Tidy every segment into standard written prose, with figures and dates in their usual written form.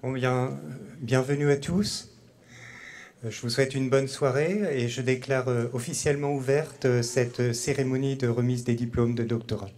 Bienvenue à tous. Je vous souhaite une bonne soirée et je déclare officiellement ouverte cette cérémonie de remise des diplômes de doctorat.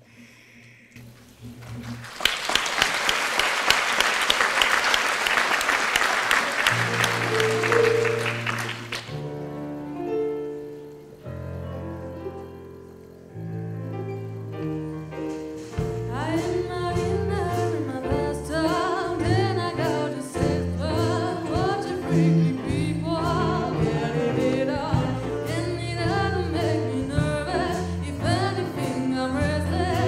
If anything, I'm restless.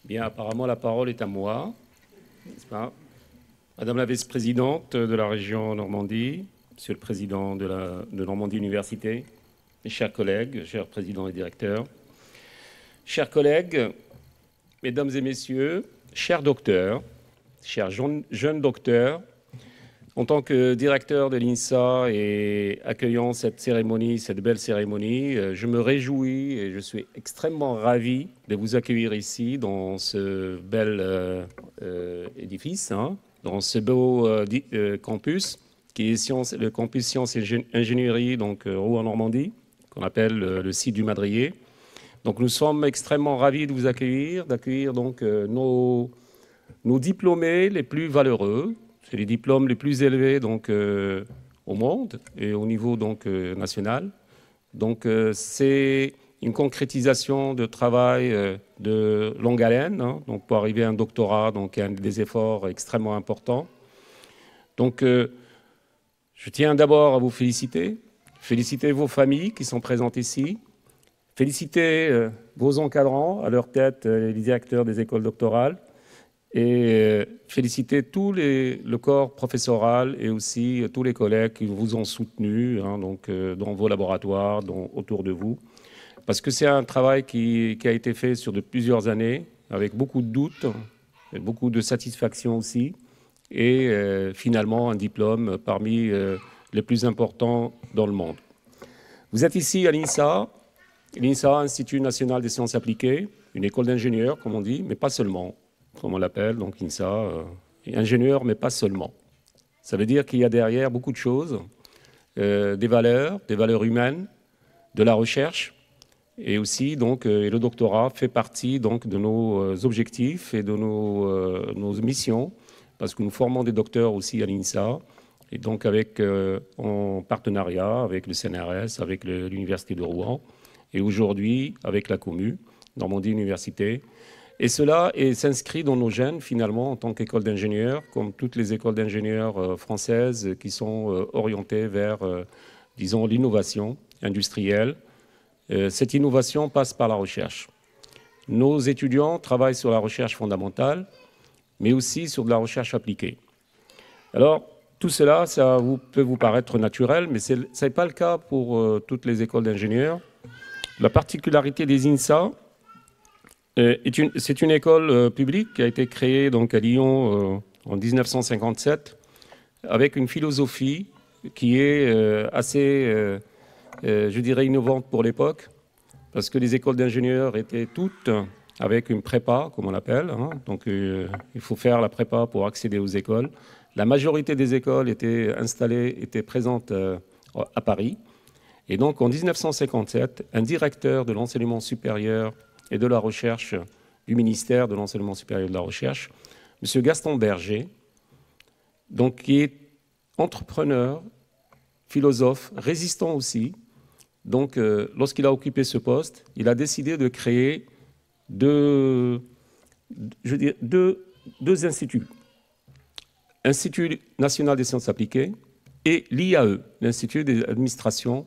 Bien, apparemment, la parole est à moi, n'est-ce pas? Madame la vice-présidente de la région Normandie, Monsieur le président de Normandie Université, mes chers collègues, chers présidents et directeurs, chers collègues, mesdames et messieurs, chers docteurs, chers jeunes docteurs, en tant que directeur de l'INSA et accueillant cette cérémonie, cette belle cérémonie, je me réjouis et je suis extrêmement ravi de vous accueillir ici dans ce bel édifice, hein, dans ce beau campus qui est le campus Sciences et Ingénierie, donc Rouen-Normandie, qu'on appelle le site du Madrier. Donc nous sommes extrêmement ravis de vous accueillir, d'accueillir donc nos diplômés les plus valeureux. C'est les diplômes les plus élevés donc, au monde et au niveau donc, national. Donc c'est une concrétisation de travail de longue haleine, hein, donc pour arriver à un doctorat, donc un des efforts extrêmement importants. Donc je tiens d'abord à vous féliciter vos familles qui sont présentes ici, féliciter vos encadrants, à leur tête les directeurs des écoles doctorales, et féliciter le corps professoral et aussi tous les collègues qui vous ont soutenu, hein, donc, dans vos laboratoires, autour de vous. Parce que c'est un travail qui a été fait sur plusieurs années, avec beaucoup de doutes, et beaucoup de satisfaction aussi, et finalement un diplôme parmi les plus importants dans le monde. Vous êtes ici à l'INSA, Institut national des sciences appliquées, une école d'ingénieurs, comme on dit, mais pas seulement. Comme on l'appelle, donc INSA, ingénieur, mais pas seulement. Ça veut dire qu'il y a derrière beaucoup de choses, des valeurs humaines, de la recherche, et aussi, donc, et le doctorat fait partie donc, de nos objectifs et de nos missions, parce que nous formons des docteurs aussi à l'INSA, et donc en partenariat avec le CNRS, avec l'Université de Rouen, et aujourd'hui avec la Commu, Normandie Université. Et cela s'inscrit dans nos gènes, finalement, en tant qu'école d'ingénieurs, comme toutes les écoles d'ingénieurs françaises qui sont orientées vers, disons, l'innovation industrielle. Cette innovation passe par la recherche. Nos étudiants travaillent sur la recherche fondamentale, mais aussi sur de la recherche appliquée. Alors, tout cela, ça peut vous paraître naturel, mais ce n'est pas le cas pour toutes les écoles d'ingénieurs. La particularité des INSA, c'est une école publique qui a été créée donc, à Lyon en 1957 avec une philosophie qui est assez, je dirais, innovante pour l'époque parce que les écoles d'ingénieurs étaient toutes avec une prépa, comme on l'appelle. Hein, donc il faut faire la prépa pour accéder aux écoles. La majorité des écoles étaient présentes à Paris. Et donc en 1957, un directeur de l'enseignement supérieur et de la recherche du ministère de l'enseignement supérieur et de la recherche, M. Gaston Berger, donc, qui est entrepreneur, philosophe, résistant aussi. Donc, lorsqu'il a occupé ce poste, il a décidé de créer deux instituts. Institut national des sciences appliquées et l'IAE, l'Institut des administrations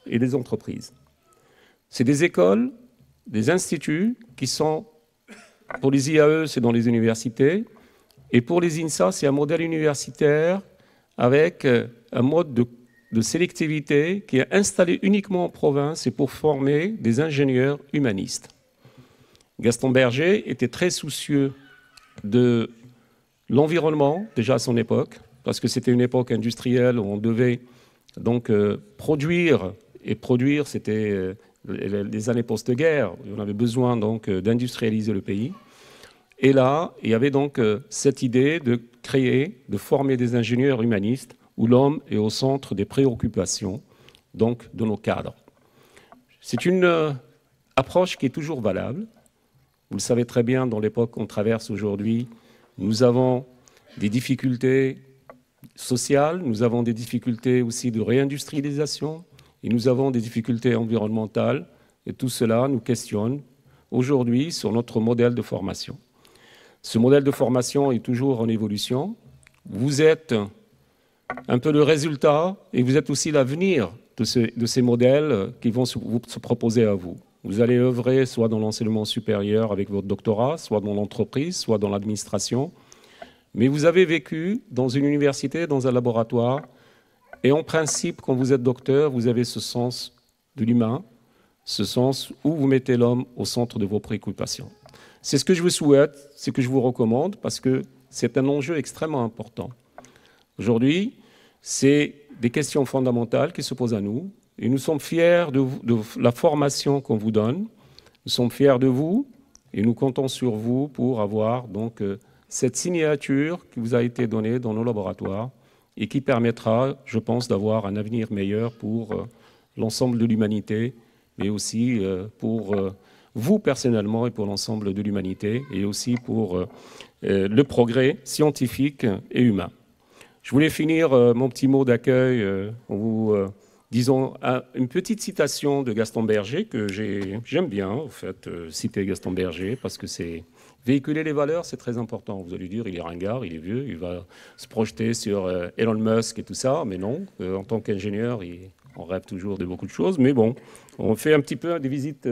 et des entreprises. C'est des écoles, des instituts qui sont, pour les IAE, c'est dans les universités, et pour les INSA, c'est un modèle universitaire avec un mode de sélectivité qui est installé uniquement en province et pour former des ingénieurs humanistes. Gaston Berger était très soucieux de l'environnement, déjà à son époque, parce que c'était une époque industrielle où on devait donc produire, c'était les années post-guerre, on avait besoin donc d'industrialiser le pays. Et là, il y avait donc cette idée de créer, de former des ingénieurs humanistes où l'homme est au centre des préoccupations donc, de nos cadres. C'est une approche qui est toujours valable. Vous le savez très bien, dans l'époque qu'on traverse aujourd'hui, nous avons des difficultés sociales, nous avons des difficultés aussi de réindustrialisation, et nous avons des difficultés environnementales, et tout cela nous questionne aujourd'hui sur notre modèle de formation. Ce modèle de formation est toujours en évolution. Vous êtes un peu le résultat, et vous êtes aussi l'avenir de ces modèles qui vont se proposer à vous. Vous allez œuvrer soit dans l'enseignement supérieur avec votre doctorat, soit dans l'entreprise, soit dans l'administration. Mais vous avez vécu dans une université, dans un laboratoire. Et en principe, quand vous êtes docteur, vous avez ce sens de l'humain, ce sens où vous mettez l'homme au centre de vos préoccupations. C'est ce que je vous souhaite, c'est ce que je vous recommande, parce que c'est un enjeu extrêmement important. Aujourd'hui, c'est des questions fondamentales qui se posent à nous. Et nous sommes fiers de la formation qu'on vous donne. Nous sommes fiers de vous et nous comptons sur vous pour avoir donc cette signature qui vous a été donnée dans nos laboratoires et qui permettra, je pense, d'avoir un avenir meilleur pour l'ensemble de l'humanité, mais aussi pour vous personnellement et pour l'ensemble de l'humanité, et aussi pour le progrès scientifique et humain. Je voulais finir mon petit mot d'accueil en vous disons une petite citation de Gaston Berger que j'aime bien, en fait, citer Gaston Berger, parce que c'est véhiculer les valeurs, c'est très important. Vous allez dire, il est ringard, il est vieux, il va se projeter sur Elon Musk et tout ça, mais non. En tant qu'ingénieur, on rêve toujours de beaucoup de choses, mais bon, on fait un petit peu des visites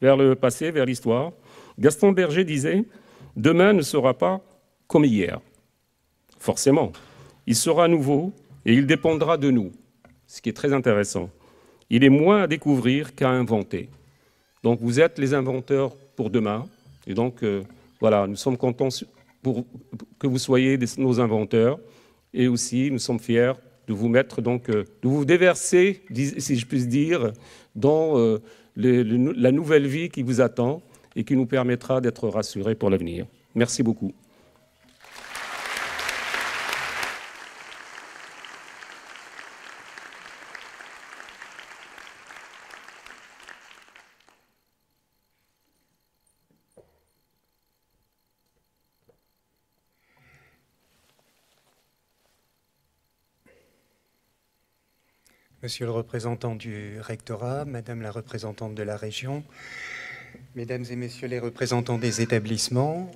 vers le passé, vers l'histoire. Gaston Berger disait « Demain ne sera pas comme hier. Forcément, il sera nouveau et il dépendra de nous. » Ce qui est très intéressant. Il est moins à découvrir qu'à inventer. Donc vous êtes les inventeurs pour demain. Et donc voilà, nous sommes contents que vous soyez nos inventeurs. Et aussi, nous sommes fiers de vous mettre, donc, de vous déverser, si je puis dire, dans la nouvelle vie qui vous attend et qui nous permettra d'être rassurés pour l'avenir. Merci beaucoup. Monsieur le représentant du rectorat, Madame la représentante de la région, Mesdames et Messieurs les représentants des établissements,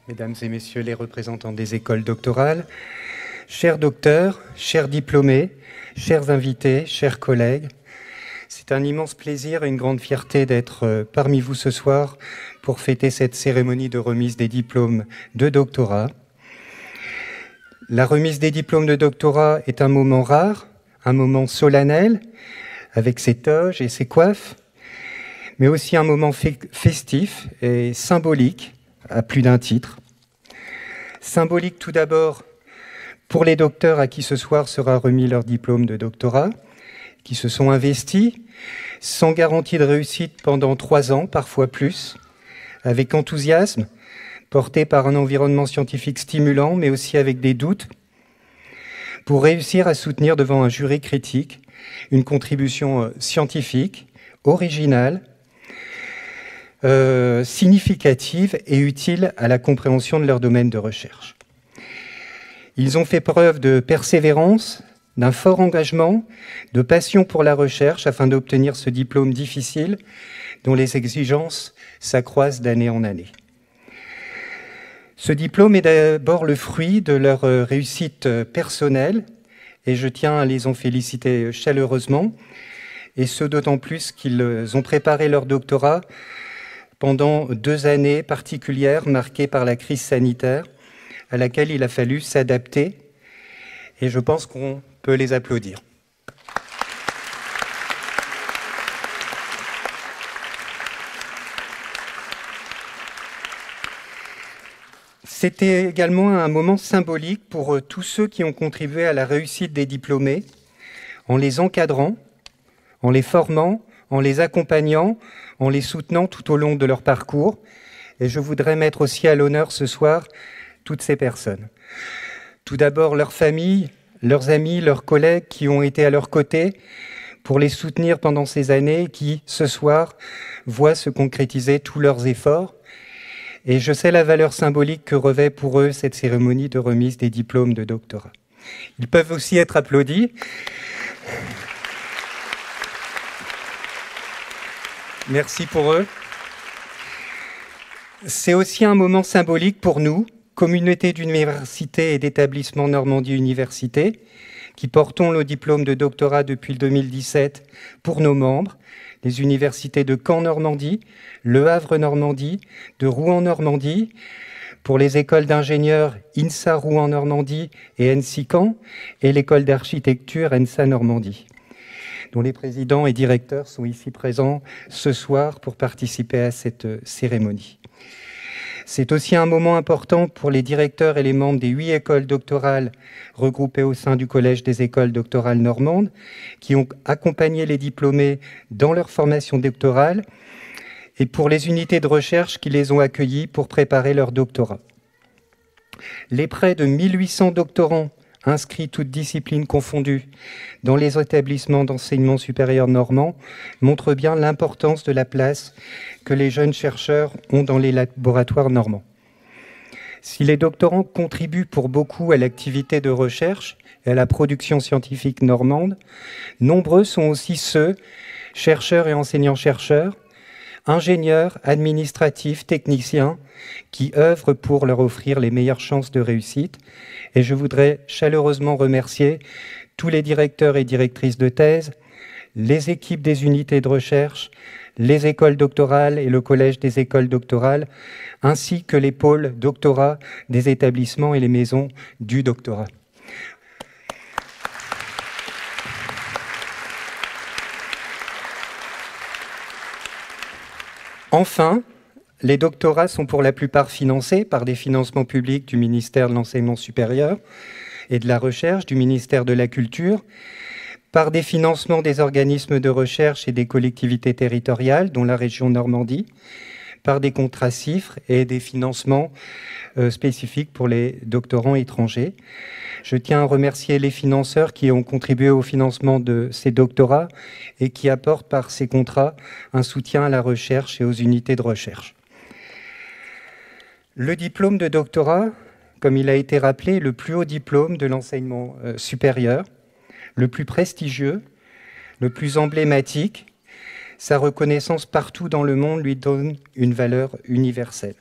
Mesdames et Messieurs les représentants des écoles doctorales, chers docteurs, chers diplômés, chers invités, chers collègues, c'est un immense plaisir et une grande fierté d'être parmi vous ce soir pour fêter cette cérémonie de remise des diplômes de doctorat. La remise des diplômes de doctorat est un moment rare, un moment solennel, avec ses toges et ses coiffes, mais aussi un moment festif et symbolique, à plus d'un titre. Symbolique tout d'abord pour les docteurs à qui ce soir sera remis leur diplôme de doctorat, qui se sont investis, sans garantie de réussite pendant 3 ans, parfois plus, avec enthousiasme, portés par un environnement scientifique stimulant, mais aussi avec des doutes, pour réussir à soutenir devant un jury critique une contribution scientifique, originale, significative et utile à la compréhension de leur domaine de recherche. Ils ont fait preuve de persévérance, d'un fort engagement, de passion pour la recherche afin d'obtenir ce diplôme difficile dont les exigences s'accroissent d'année en année. Ce diplôme est d'abord le fruit de leur réussite personnelle et je tiens à les en féliciter chaleureusement, et ce d'autant plus qu'ils ont préparé leur doctorat pendant 2 années particulières marquées par la crise sanitaire à laquelle il a fallu s'adapter, et je pense qu'on peut les applaudir. C'était également un moment symbolique pour tous ceux qui ont contribué à la réussite des diplômés, en les encadrant, en les formant, en les accompagnant, en les soutenant tout au long de leur parcours. Et je voudrais mettre aussi à l'honneur ce soir toutes ces personnes. Tout d'abord leurs familles, leurs amis, leurs collègues qui ont été à leur côté pour les soutenir pendant ces années, qui ce soir voient se concrétiser tous leurs efforts. Et je sais la valeur symbolique que revêt pour eux cette cérémonie de remise des diplômes de doctorat. Ils peuvent aussi être applaudis. Merci pour eux. C'est aussi un moment symbolique pour nous, communauté d'universités et d'établissements Normandie Université, qui portons le diplôme de doctorat depuis le 2017 pour nos membres, les universités de Caen-Normandie, Le Havre-Normandie, de Rouen-Normandie, pour les écoles d'ingénieurs INSA Rouen-Normandie et ENSI-Caen, et l'école d'architecture ENSA Normandie, dont les présidents et directeurs sont ici présents ce soir pour participer à cette cérémonie. C'est aussi un moment important pour les directeurs et les membres des 8 écoles doctorales regroupées au sein du Collège des écoles doctorales normandes, qui ont accompagné les diplômés dans leur formation doctorale, et pour les unités de recherche qui les ont accueillis pour préparer leur doctorat. Les près de 1800 doctorants inscrits toutes disciplines confondues dans les établissements d'enseignement supérieur normands montrent bien l'importance de la place que les jeunes chercheurs ont dans les laboratoires normands. Si les doctorants contribuent pour beaucoup à l'activité de recherche et à la production scientifique normande, nombreux sont aussi ceux, chercheurs et enseignants-chercheurs, ingénieurs, administratifs, techniciens, qui œuvrent pour leur offrir les meilleures chances de réussite. Et je voudrais chaleureusement remercier tous les directeurs et directrices de thèse, les équipes des unités de recherche, les écoles doctorales et le collège des écoles doctorales, ainsi que les pôles doctorat des établissements et les maisons du doctorat. Enfin, les doctorats sont pour la plupart financés par des financements publics du ministère de l'Enseignement supérieur et de la Recherche, du ministère de la Culture, par des financements des organismes de recherche et des collectivités territoriales, dont la région Normandie, par des contrats CIFRE et des financements spécifiques pour les doctorants étrangers. Je tiens à remercier les financeurs qui ont contribué au financement de ces doctorats et qui apportent par ces contrats un soutien à la recherche et aux unités de recherche. Le diplôme de doctorat, comme il a été rappelé, est le plus haut diplôme de l'enseignement supérieur, le plus prestigieux, le plus emblématique. Sa reconnaissance partout dans le monde lui donne une valeur universelle.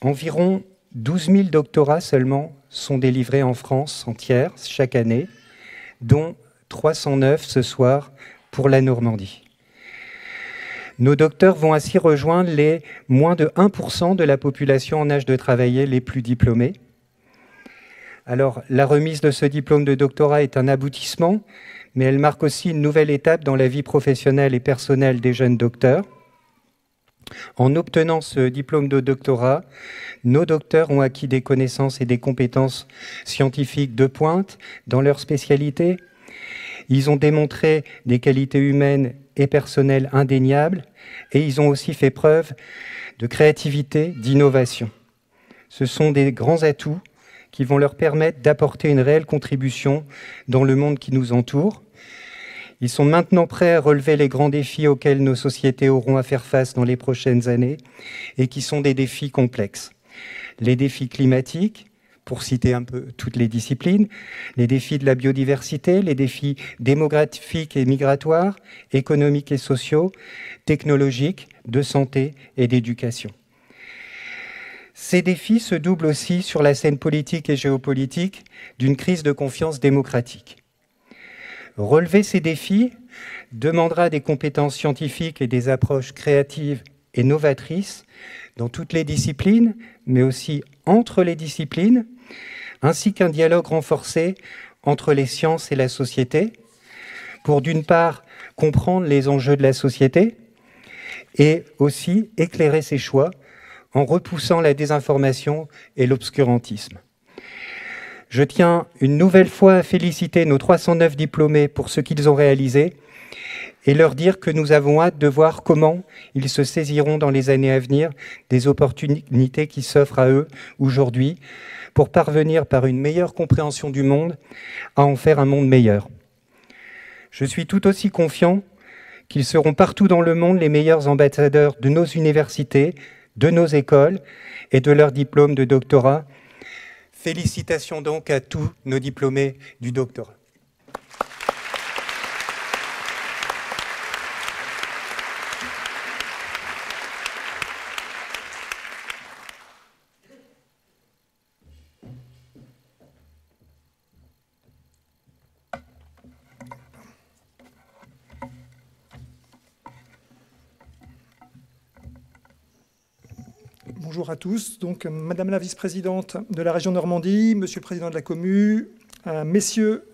Environ 12 000 doctorats seulement sont délivrés en France entière chaque année, dont 309 ce soir pour la Normandie. Nos docteurs vont ainsi rejoindre les moins de 1% de la population en âge de travailler les plus diplômés. Alors, la remise de ce diplôme de doctorat est un aboutissement, mais elle marque aussi une nouvelle étape dans la vie professionnelle et personnelle des jeunes docteurs. En obtenant ce diplôme de doctorat, nos docteurs ont acquis des connaissances et des compétences scientifiques de pointe dans leur spécialité. Ils ont démontré des qualités humaines et personnelles indéniables et ils ont aussi fait preuve de créativité, d'innovation. Ce sont des grands atouts qui vont leur permettre d'apporter une réelle contribution dans le monde qui nous entoure. Ils sont maintenant prêts à relever les grands défis auxquels nos sociétés auront à faire face dans les prochaines années et qui sont des défis complexes. Les défis climatiques, pour citer un peu toutes les disciplines, les défis de la biodiversité, les défis démographiques et migratoires, économiques et sociaux, technologiques, de santé et d'éducation. Ces défis se doublent aussi sur la scène politique et géopolitique d'une crise de confiance démocratique. Relever ces défis demandera des compétences scientifiques et des approches créatives et novatrices dans toutes les disciplines, mais aussi entre les disciplines, ainsi qu'un dialogue renforcé entre les sciences et la société, pour d'une part comprendre les enjeux de la société et aussi éclairer ses choix en repoussant la désinformation et l'obscurantisme. Je tiens une nouvelle fois à féliciter nos 309 diplômés pour ce qu'ils ont réalisé et leur dire que nous avons hâte de voir comment ils se saisiront dans les années à venir des opportunités qui s'offrent à eux aujourd'hui pour parvenir par une meilleure compréhension du monde à en faire un monde meilleur. Je suis tout aussi confiant qu'ils seront partout dans le monde les meilleurs ambassadeurs de nos universités, de nos écoles et de leurs diplômes de doctorat. Félicitations donc à tous nos diplômés du doctorat. Bonjour à tous. Donc, Madame la vice-présidente de la région Normandie, Monsieur le président de la commu, messieurs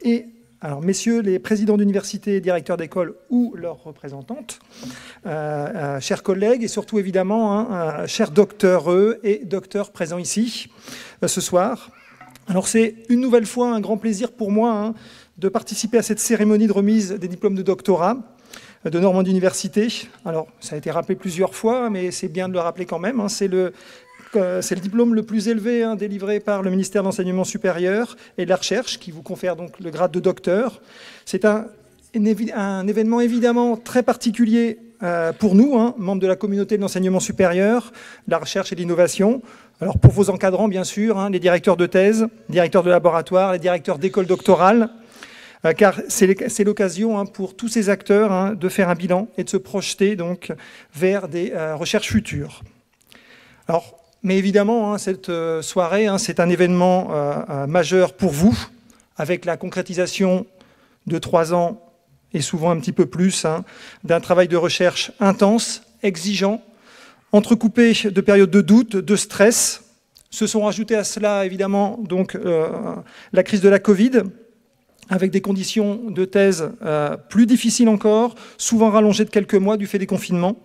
les présidents d'université, directeurs d'école ou leurs représentantes, chers collègues et surtout évidemment, chers docteureux et docteurs présents ici ce soir. Alors c'est une nouvelle fois un grand plaisir pour moi de participer à cette cérémonie de remise des diplômes de doctorat de Normandie Université. Alors ça a été rappelé plusieurs fois, mais c'est bien de le rappeler quand même. C'est le diplôme le plus élevé délivré par le ministère de l'Enseignement supérieur et de la Recherche, qui vous confère donc le grade de docteur. C'est un événement évidemment très particulier pour nous, membres de la communauté de l'enseignement supérieur, de la recherche et de l'innovation. Alors pour vos encadrants, bien sûr, les directeurs de thèse, directeurs de laboratoire, les directeurs d'école doctorale, car c'est l'occasion pour tous ces acteurs de faire un bilan et de se projeter donc vers des recherches futures. Alors, mais évidemment, cette soirée, c'est un événement majeur pour vous, avec la concrétisation de 3 ans et souvent un petit peu plus, d'un travail de recherche intense, exigeant, entrecoupé de périodes de doute, de stress. Se sont rajoutés à cela, évidemment, donc, la crise de la Covid, avec des conditions de thèse plus difficiles encore, souvent rallongées de quelques mois du fait des confinements.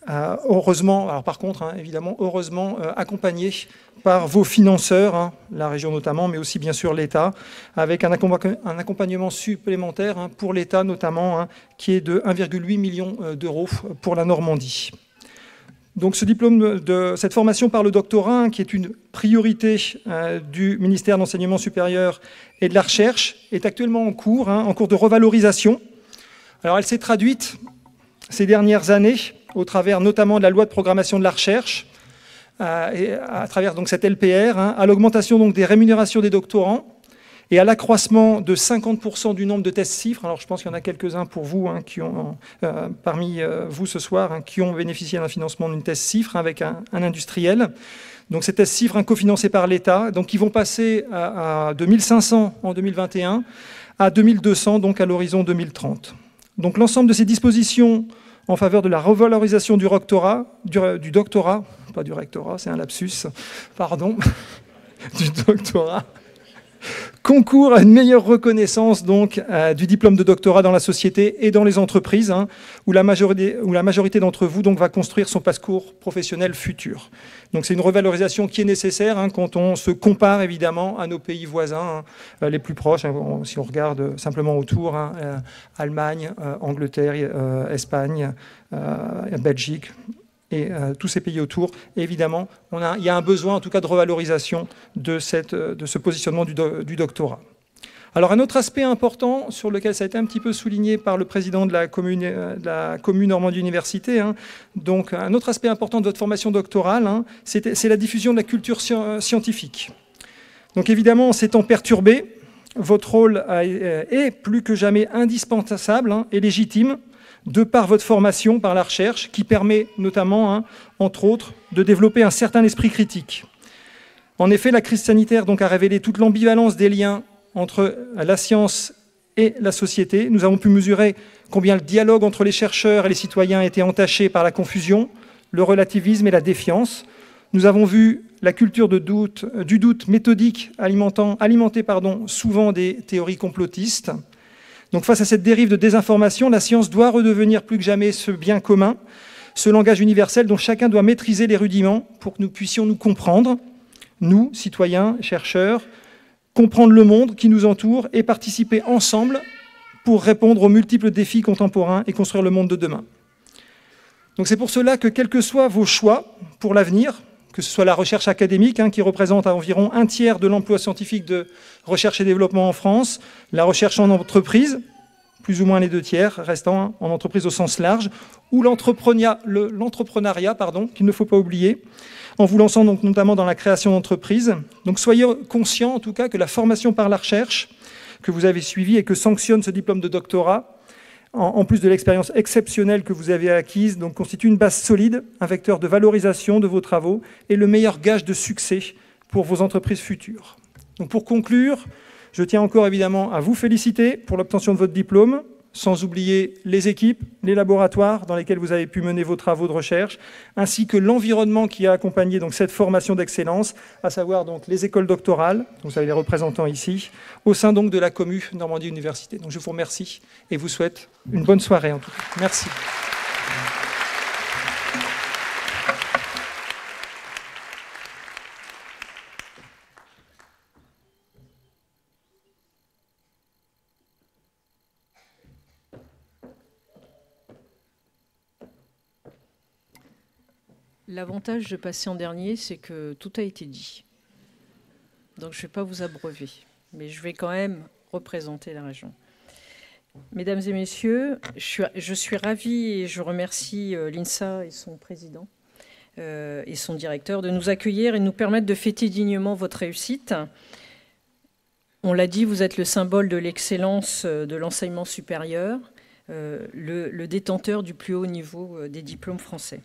Heureusement, alors par contre, évidemment, heureusement accompagné par vos financeurs, la région notamment, mais aussi bien sûr l'État, avec un accompagnement supplémentaire pour l'État notamment, qui est de 1,8 million d'euros pour la Normandie. Donc ce diplôme cette formation par le doctorat, qui est une priorité du ministère de l'Enseignement supérieur et de la Recherche, est actuellement en cours de revalorisation. Alors elle s'est traduite ces dernières années au travers notamment de la loi de programmation de la recherche, et à travers donc cette LPR, à l'augmentation donc des rémunérations des doctorants et à l'accroissement de 50% du nombre de thèses CIFRE. Alors je pense qu'il y en a quelques-uns pour vous qui ont, parmi vous ce soir, qui ont bénéficié d'un financement d'une thèse CIFRE avec un industriel. Donc ces thèses CIFRE cofinancées par l'État, donc qui vont passer de 1500 en 2021 à 2200 donc à l'horizon 2030. Donc l'ensemble de ces dispositions en faveur de la revalorisation du doctorat, pas du rectorat, c'est un lapsus, pardon, du doctorat, concourt à une meilleure reconnaissance donc, du diplôme de doctorat dans la société et dans les entreprises, où la majorité d'entre vous donc, va construire son parcours professionnel futur. Donc c'est une revalorisation qui est nécessaire quand on se compare évidemment à nos pays voisins les plus proches, si on regarde simplement autour, Allemagne, Angleterre, Espagne, Belgique, et tous ces pays autour. Et évidemment, il y a un besoin en tout cas de revalorisation de ce positionnement du doctorat. Alors un autre aspect important sur lequel ça a été un petit peu souligné par le président de la commune Normandie Université, donc un autre aspect important de votre formation doctorale, c'est la diffusion de la culture scientifique. Donc évidemment, en ces temps perturbés, votre rôle est plus que jamais indispensable et légitime, de par votre formation, par la recherche, qui permet notamment, entre autres, de développer un certain esprit critique. En effet, la crise sanitaire donc, a révélé toute l'ambivalence des liens entre la science et la société. Nous avons pu mesurer combien le dialogue entre les chercheurs et les citoyens était entaché par la confusion, le relativisme et la défiance. Nous avons vu la culture du doute méthodique alimenter souvent des théories complotistes. Donc face à cette dérive de désinformation, la science doit redevenir plus que jamais ce bien commun, ce langage universel dont chacun doit maîtriser les rudiments pour que nous puissions nous comprendre, nous, citoyens, chercheurs, comprendre le monde qui nous entoure et participer ensemble pour répondre aux multiples défis contemporains et construire le monde de demain. Donc c'est pour cela que, quels que soient vos choix pour l'avenir, que ce soit la recherche académique, qui représente environ 1/3 de l'emploi scientifique de recherche et développement en France, la recherche en entreprise, plus ou moins les 2/3 restant en entreprise au sens large, ou l'entrepreneuriat, qu'il ne faut pas oublier, en vous lançant donc notamment dans la création d'entreprises. Donc soyez conscients en tout cas que la formation par la recherche que vous avez suivie et que sanctionne ce diplôme de doctorat, en plus de l'expérience exceptionnelle que vous avez acquise, donc constitue une base solide, un vecteur de valorisation de vos travaux et le meilleur gage de succès pour vos entreprises futures. Donc pour conclure, je tiens encore évidemment à vous féliciter pour l'obtention de votre diplôme, sans oublier les équipes, les laboratoires dans lesquels vous avez pu mener vos travaux de recherche, ainsi que l'environnement qui a accompagné donc, cette formation d'excellence, à savoir donc, les écoles doctorales, vous avez les représentants ici, au sein donc, de la commu Normandie Université. Donc je vous remercie et vous souhaite une bonne soirée en tout cas. Merci. L'avantage de passer en dernier, c'est que tout a été dit. Donc je ne vais pas vous abreuver, mais je vais quand même représenter la région. Mesdames et messieurs, je suis ravie et je remercie l'INSA et son président et son directeur de nous accueillir et de nous permettre de fêter dignement votre réussite. On l'a dit, vous êtes le symbole de l'excellence de l'enseignement supérieur, le détenteur du plus haut niveau des diplômes français.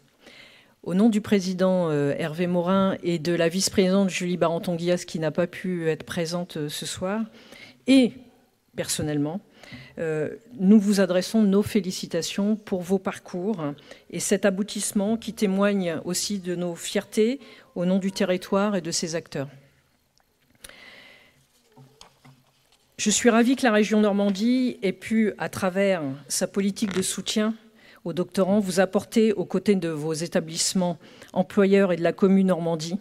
Au nom du président Hervé Morin et de la vice-présidente Julie Barenton-Guillas, qui n'a pas pu être présente ce soir, et personnellement, nous vous adressons nos félicitations pour vos parcours et cet aboutissement qui témoigne aussi de nos fiertés au nom du territoire et de ses acteurs. Je suis ravie que la région Normandie ait pu, à travers sa politique de soutien aux doctorants, vous apporter, aux côtés de vos établissements employeurs et de la commune Normandie,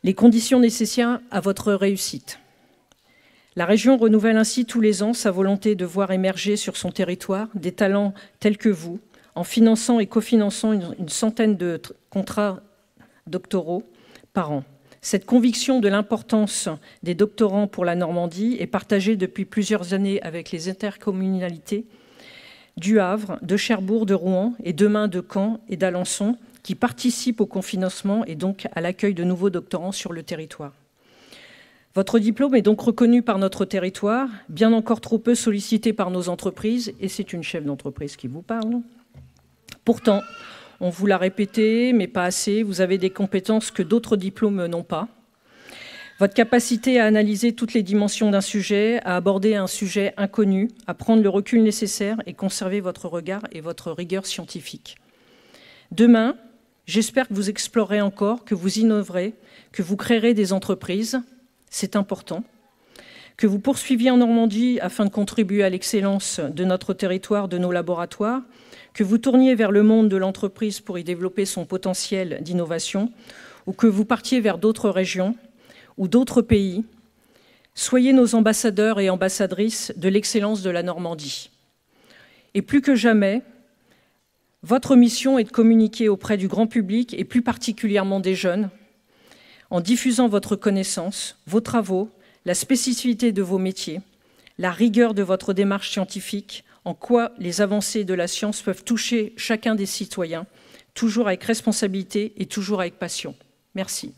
les conditions nécessaires à votre réussite. La région renouvelle ainsi tous les ans sa volonté de voir émerger sur son territoire des talents tels que vous, en finançant et cofinançant une centaine de contrats doctoraux par an. Cette conviction de l'importance des doctorants pour la Normandie est partagée depuis plusieurs années avec les intercommunalités du Havre, de Cherbourg, de Rouen et demain de Caen et d'Alençon, qui participent au cofinancement et donc à l'accueil de nouveaux doctorants sur le territoire. Votre diplôme est donc reconnu par notre territoire, bien encore trop peu sollicité par nos entreprises, et c'est une chef d'entreprise qui vous parle. Pourtant, on vous l'a répété, mais pas assez, vous avez des compétences que d'autres diplômes n'ont pas. Votre capacité à analyser toutes les dimensions d'un sujet, à aborder un sujet inconnu, à prendre le recul nécessaire et conserver votre regard et votre rigueur scientifique. Demain, j'espère que vous explorerez encore, que vous innoverez, que vous créerez des entreprises, c'est important, que vous poursuiviez en Normandie afin de contribuer à l'excellence de notre territoire, de nos laboratoires, que vous tourniez vers le monde de l'entreprise pour y développer son potentiel d'innovation, ou que vous partiez vers d'autres régions ou d'autres pays. Soyez nos ambassadeurs et ambassadrices de l'excellence de la Normandie. Et plus que jamais, votre mission est de communiquer auprès du grand public et plus particulièrement des jeunes, en diffusant votre connaissance, vos travaux, la spécificité de vos métiers, la rigueur de votre démarche scientifique, en quoi les avancées de la science peuvent toucher chacun des citoyens, toujours avec responsabilité et toujours avec passion. Merci.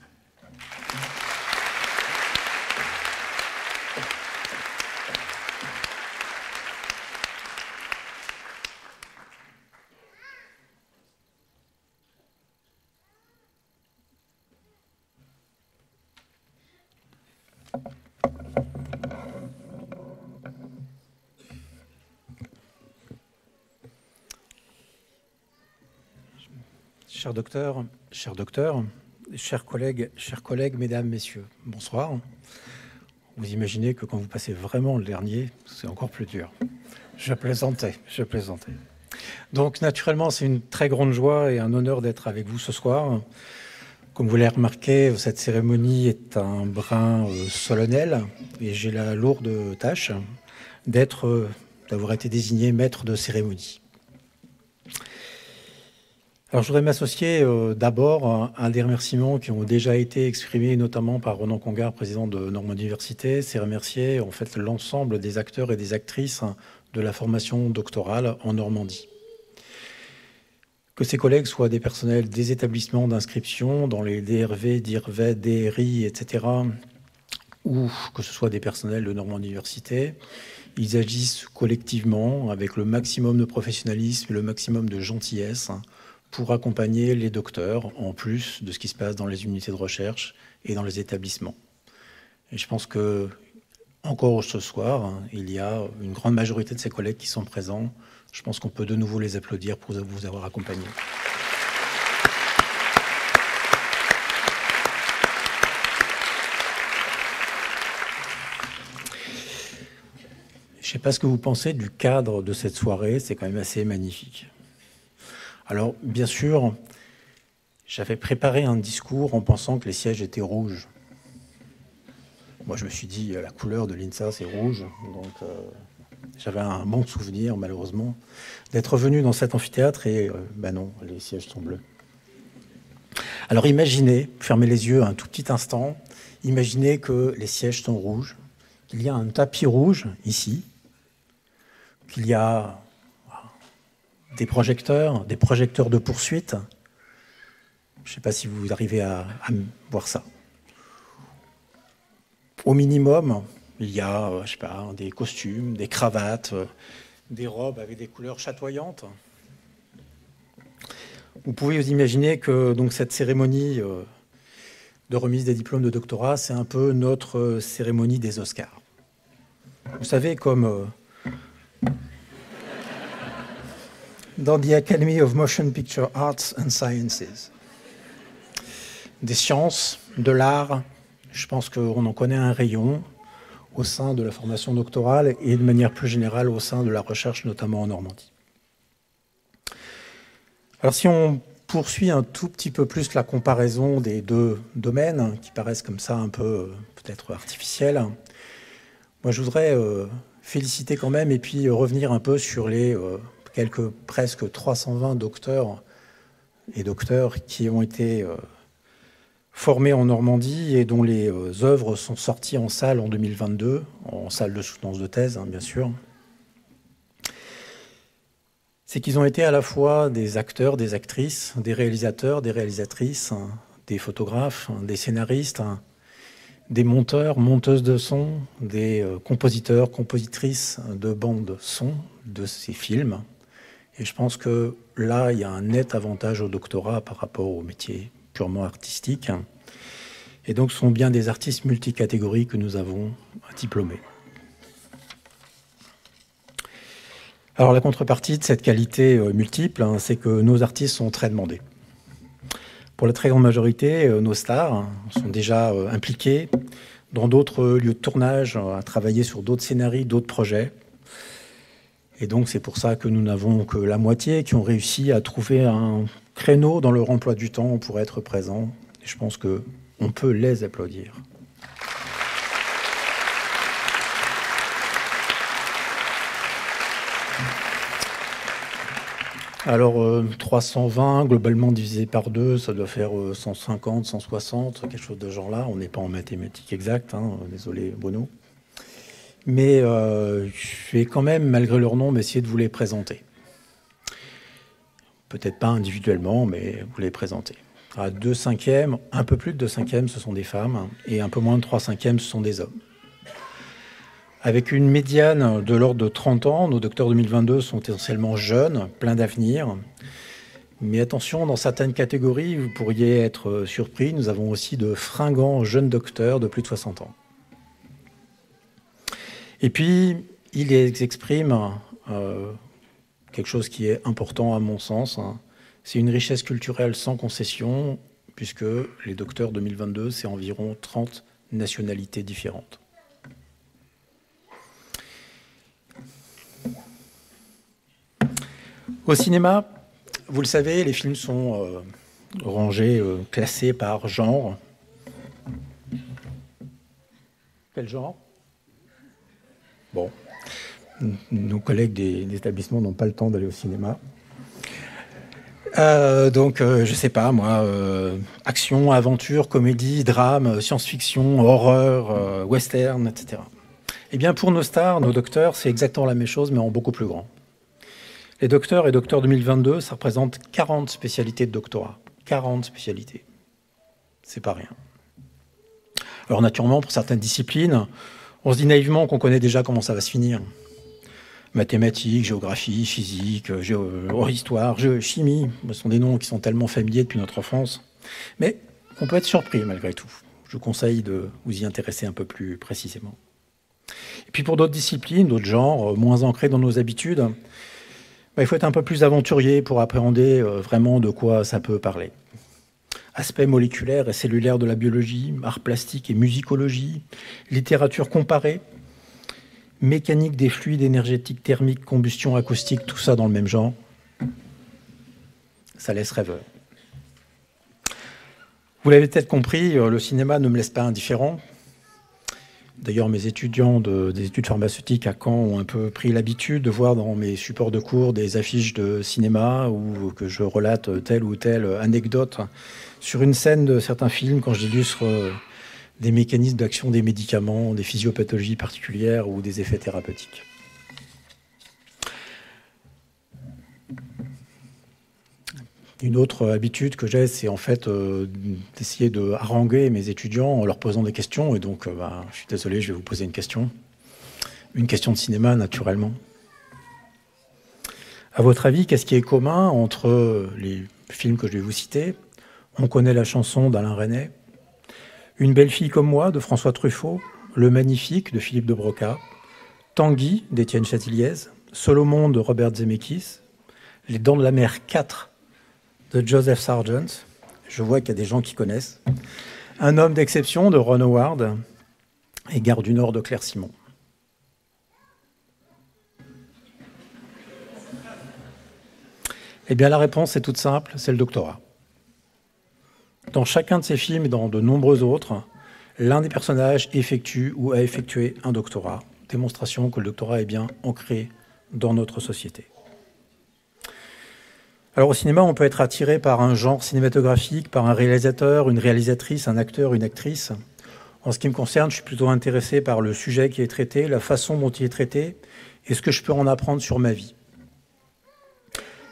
Cher docteur, chers collègues, mesdames, messieurs, bonsoir. Vous imaginez que quand vous passez vraiment le dernier, c'est encore plus dur. Je plaisantais. Donc naturellement, c'est une très grande joie et un honneur d'être avec vous ce soir. Comme vous l'avez remarqué, cette cérémonie est un brin solennel et j'ai la lourde tâche d'avoir été désigné maître de cérémonie. Alors, je voudrais m'associer d'abord à des remerciements qui ont déjà été exprimés, notamment par Ronan Congar, président de Normandie Université. C'est remercier en fait l'ensemble des acteurs et des actrices de la formation doctorale en Normandie. Que ces collègues soient des personnels des établissements d'inscription dans les DRV, DIRV, DRI, etc., ou que ce soit des personnels de Normandie Université, ils agissent collectivement avec le maximum de professionnalisme et le maximum de gentillesse pour accompagner les docteurs, en plus de ce qui se passe dans les unités de recherche et dans les établissements. Et je pense que encore ce soir. Il y a une grande majorité de ses collègues qui sont présents. Je pense qu'on peut de nouveau les applaudir pour vous avoir accompagnés. Je ne sais pas ce que vous pensez du cadre de cette soirée, c'est quand même assez magnifique. Alors, bien sûr, j'avais préparé un discours en pensant que les sièges étaient rouges. Moi, je me suis dit, la couleur de l'INSA, c'est rouge. Donc, j'avais un bon souvenir, malheureusement, d'être venu dans cet amphithéâtre et, ben non, les sièges sont bleus. Alors, imaginez, fermez les yeux un tout petit instant, imaginez que les sièges sont rouges, qu'il y a un tapis rouge, ici, qu'il y a des projecteurs de poursuite. Je ne sais pas si vous arrivez à voir ça. Au minimum, il y a, je sais pas, des costumes, des cravates, des robes avec des couleurs chatoyantes. Vous pouvez vous imaginer que donc, cette cérémonie de remise des diplômes de doctorat, c'est un peu notre cérémonie des Oscars. Vous savez, comme dans the Academy of Motion Picture Arts and Sciences. Des sciences, de l'art, je pense qu'on en connaît un rayon au sein de la formation doctorale et de manière plus générale au sein de la recherche, notamment en Normandie. Alors si on poursuit un tout petit peu plus la comparaison des deux domaines, qui paraissent comme ça un peu peut-être artificiels, moi je voudrais féliciter quand même et puis revenir un peu sur les presque 320 docteurs et docteurs qui ont été formés en Normandie et dont les œuvres sont sorties en salle en 2022, en salle de soutenance de thèse, hein, bien sûr. C'est qu'ils ont été à la fois des acteurs, des actrices, des réalisateurs, des réalisatrices, des photographes, des scénaristes, des monteurs, monteuses de son, des compositeurs, compositrices de bandes son de ces films. Et je pense que là, il y a un net avantage au doctorat par rapport au métier purement artistique. Et donc, ce sont bien des artistes multicatégories que nous avons diplômés. Alors, la contrepartie de cette qualité multiple, c'est que nos artistes sont très demandés. Pour la très grande majorité, nos stars sont déjà impliqués dans d'autres lieux de tournage, à travailler sur d'autres scénarios, d'autres projets. Et donc, c'est pour ça que nous n'avons que la moitié qui ont réussi à trouver un créneau dans leur emploi du temps pour être présents. Et je pense qu'on peut les applaudir. Alors, 320, globalement divisé par 2, ça doit faire 150, 160, quelque chose de genre là. On n'est pas en mathématiques exactes, hein, désolé Bruno. Mais je vais quand même, malgré leur nom, essayer de vous les présenter. Peut-être pas individuellement, mais vous les présenter. À 2/5, un peu plus de 2/5, ce sont des femmes, et un peu moins de 3/5, ce sont des hommes. Avec une médiane de l'ordre de 30 ans, nos docteurs 2022 sont essentiellement jeunes, pleins d'avenir. Mais attention, dans certaines catégories, vous pourriez être surpris, nous avons aussi de fringants jeunes docteurs de plus de 60 ans. Et puis, ils expriment quelque chose qui est important à mon sens. C'est une richesse culturelle sans concession, puisque les docteurs 2022, c'est environ 30 nationalités différentes. Au cinéma, vous le savez, les films sont rangés, classés par genre. Quel genre ? Bon, nos collègues des établissements n'ont pas le temps d'aller au cinéma. Donc, je ne sais pas, moi, action, aventure, comédie, drame, science-fiction, horreur, western, etc. Eh bien, pour nos stars, nos docteurs, c'est exactement la même chose, mais en beaucoup plus grand. Les docteurs et docteurs 2022, ça représente 40 spécialités de doctorat. 40 spécialités. C'est pas rien. Alors, naturellement, pour certaines disciplines, on se dit naïvement qu'on connaît déjà comment ça va se finir. Mathématiques, géographie, physique, histoire, chimie, ce sont des noms qui sont tellement familiers depuis notre enfance. Mais on peut être surpris malgré tout. Je vous conseille de vous y intéresser un peu plus précisément. Et puis pour d'autres disciplines, d'autres genres, moins ancrés dans nos habitudes, il faut être un peu plus aventurier pour appréhender vraiment de quoi ça peut parler. Aspects moléculaires et cellulaires de la biologie, arts plastiques et musicologie, littérature comparée, mécanique des fluides énergétiques thermiques, combustion acoustique, tout ça dans le même genre. Ça laisse rêveur. Vous l'avez peut-être compris, le cinéma ne me laisse pas indifférent. D'ailleurs, mes étudiants des études pharmaceutiques à Caen ont un peu pris l'habitude de voir dans mes supports de cours des affiches de cinéma où que je relate telle ou telle anecdote sur une scène de certains films quand j'illustre des mécanismes d'action des médicaments, des physiopathologies particulières ou des effets thérapeutiques. Une autre habitude que j'ai, c'est en fait d'essayer de haranguer mes étudiants en leur posant des questions. Et donc, je suis désolé, je vais vous poser une question. Une question de cinéma, naturellement. À votre avis, qu'est-ce qui est commun entre les films que je vais vous citer? On connaît la chanson d'Alain Resnais, Une belle fille comme moi de François Truffaut, Le Magnifique de Philippe de Broca, Tanguy d'Étienne Châtilliez, Seul au monde de Robert Zemeckis, Les Dents de la Mer 4 de Joseph Sargent, je vois qu'il y a des gens qui connaissent, Un homme d'exception de Ron Howard et Gare du Nord de Claire Simon. Eh bien, la réponse est toute simple, c'est le doctorat. Dans chacun de ces films et dans de nombreux autres, l'un des personnages effectue ou a effectué un doctorat, démonstration que le doctorat est bien ancré dans notre société. Alors au cinéma, on peut être attiré par un genre cinématographique, par un réalisateur, une réalisatrice, un acteur, une actrice. En ce qui me concerne, je suis plutôt intéressé par le sujet qui est traité, la façon dont il est traité et ce que je peux en apprendre sur ma vie.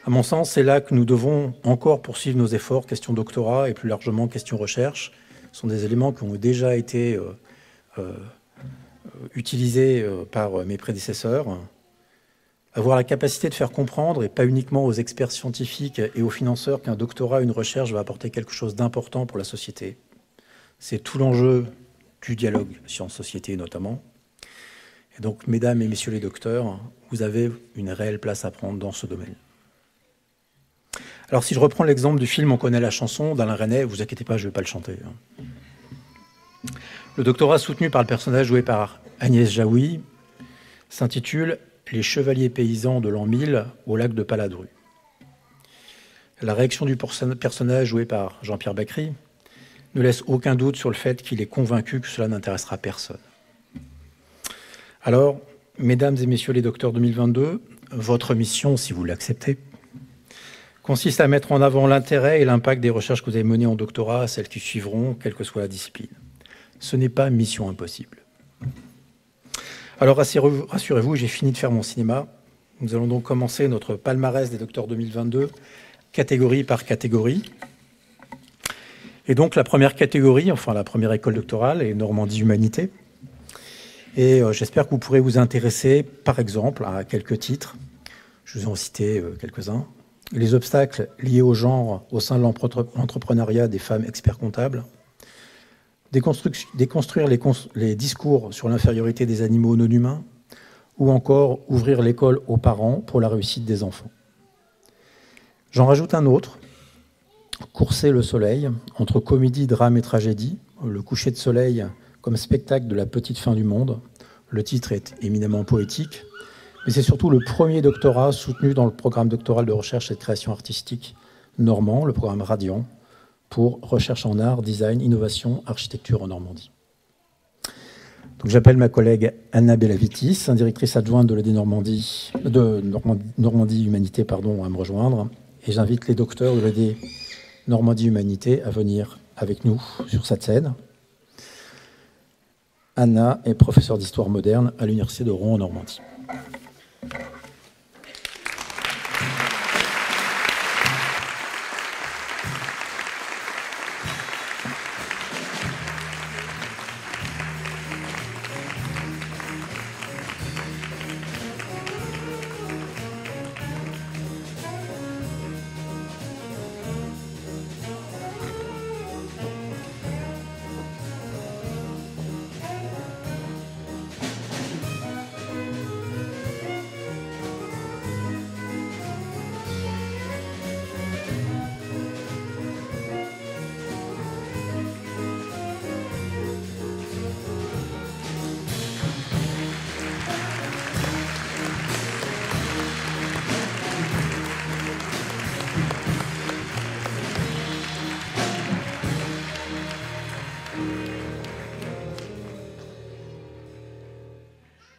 À mon sens, c'est là que nous devons encore poursuivre nos efforts, question doctorat et plus largement question recherche. Ce sont des éléments qui ont déjà été utilisés par mes prédécesseurs. Avoir la capacité de faire comprendre, et pas uniquement aux experts scientifiques et aux financeurs, qu'un doctorat, une recherche va apporter quelque chose d'important pour la société. C'est tout l'enjeu du dialogue science-société notamment. Et donc, mesdames et messieurs les docteurs, vous avez une réelle place à prendre dans ce domaine. Alors, si je reprends l'exemple du film « On connaît la chanson » d'Alain Resnais, vous inquiétez pas, je ne vais pas le chanter. Le doctorat soutenu par le personnage joué par Agnès Jaoui s'intitule « Les chevaliers paysans de l'an 1000 au lac de Paladru ». La réaction du personnage joué par Jean-Pierre Bacry ne laisse aucun doute sur le fait qu'il est convaincu que cela n'intéressera personne. Alors, mesdames et messieurs les docteurs 2022, votre mission, si vous l'acceptez, consiste à mettre en avant l'intérêt et l'impact des recherches que vous avez menées en doctorat à celles qui suivront, quelle que soit la discipline. Ce n'est pas mission impossible. Alors rassurez-vous, j'ai fini de faire mon cinéma. Nous allons donc commencer notre palmarès des docteurs 2022, catégorie par catégorie. Et donc la première catégorie, enfin la première école doctorale, est Normandie Humanité. Et j'espère que vous pourrez vous intéresser, par exemple, à quelques titres. Je vous en citer quelques-uns. Les obstacles liés au genre au sein de l'entrepreneuriat des femmes experts comptables. Déconstruire les discours sur l'infériorité des animaux non humains, ou encore ouvrir l'école aux parents pour la réussite des enfants. J'en rajoute un autre, Courser le soleil, entre comédie, drame et tragédie, le coucher de soleil comme spectacle de la petite fin du monde. Le titre est éminemment poétique, mais c'est surtout le premier doctorat soutenu dans le programme doctoral de recherche et de création artistique normand, le programme Radian, pour recherche en art, design, innovation, architecture en Normandie. Donc j'appelle ma collègue Anna Bellavitis, directrice adjointe de l'ED Normandie Humanité, à me rejoindre. Et j'invite les docteurs de l'ED Normandie Humanité à venir avec nous sur cette scène. Anna est professeure d'histoire moderne à l'Université de Rouen en Normandie.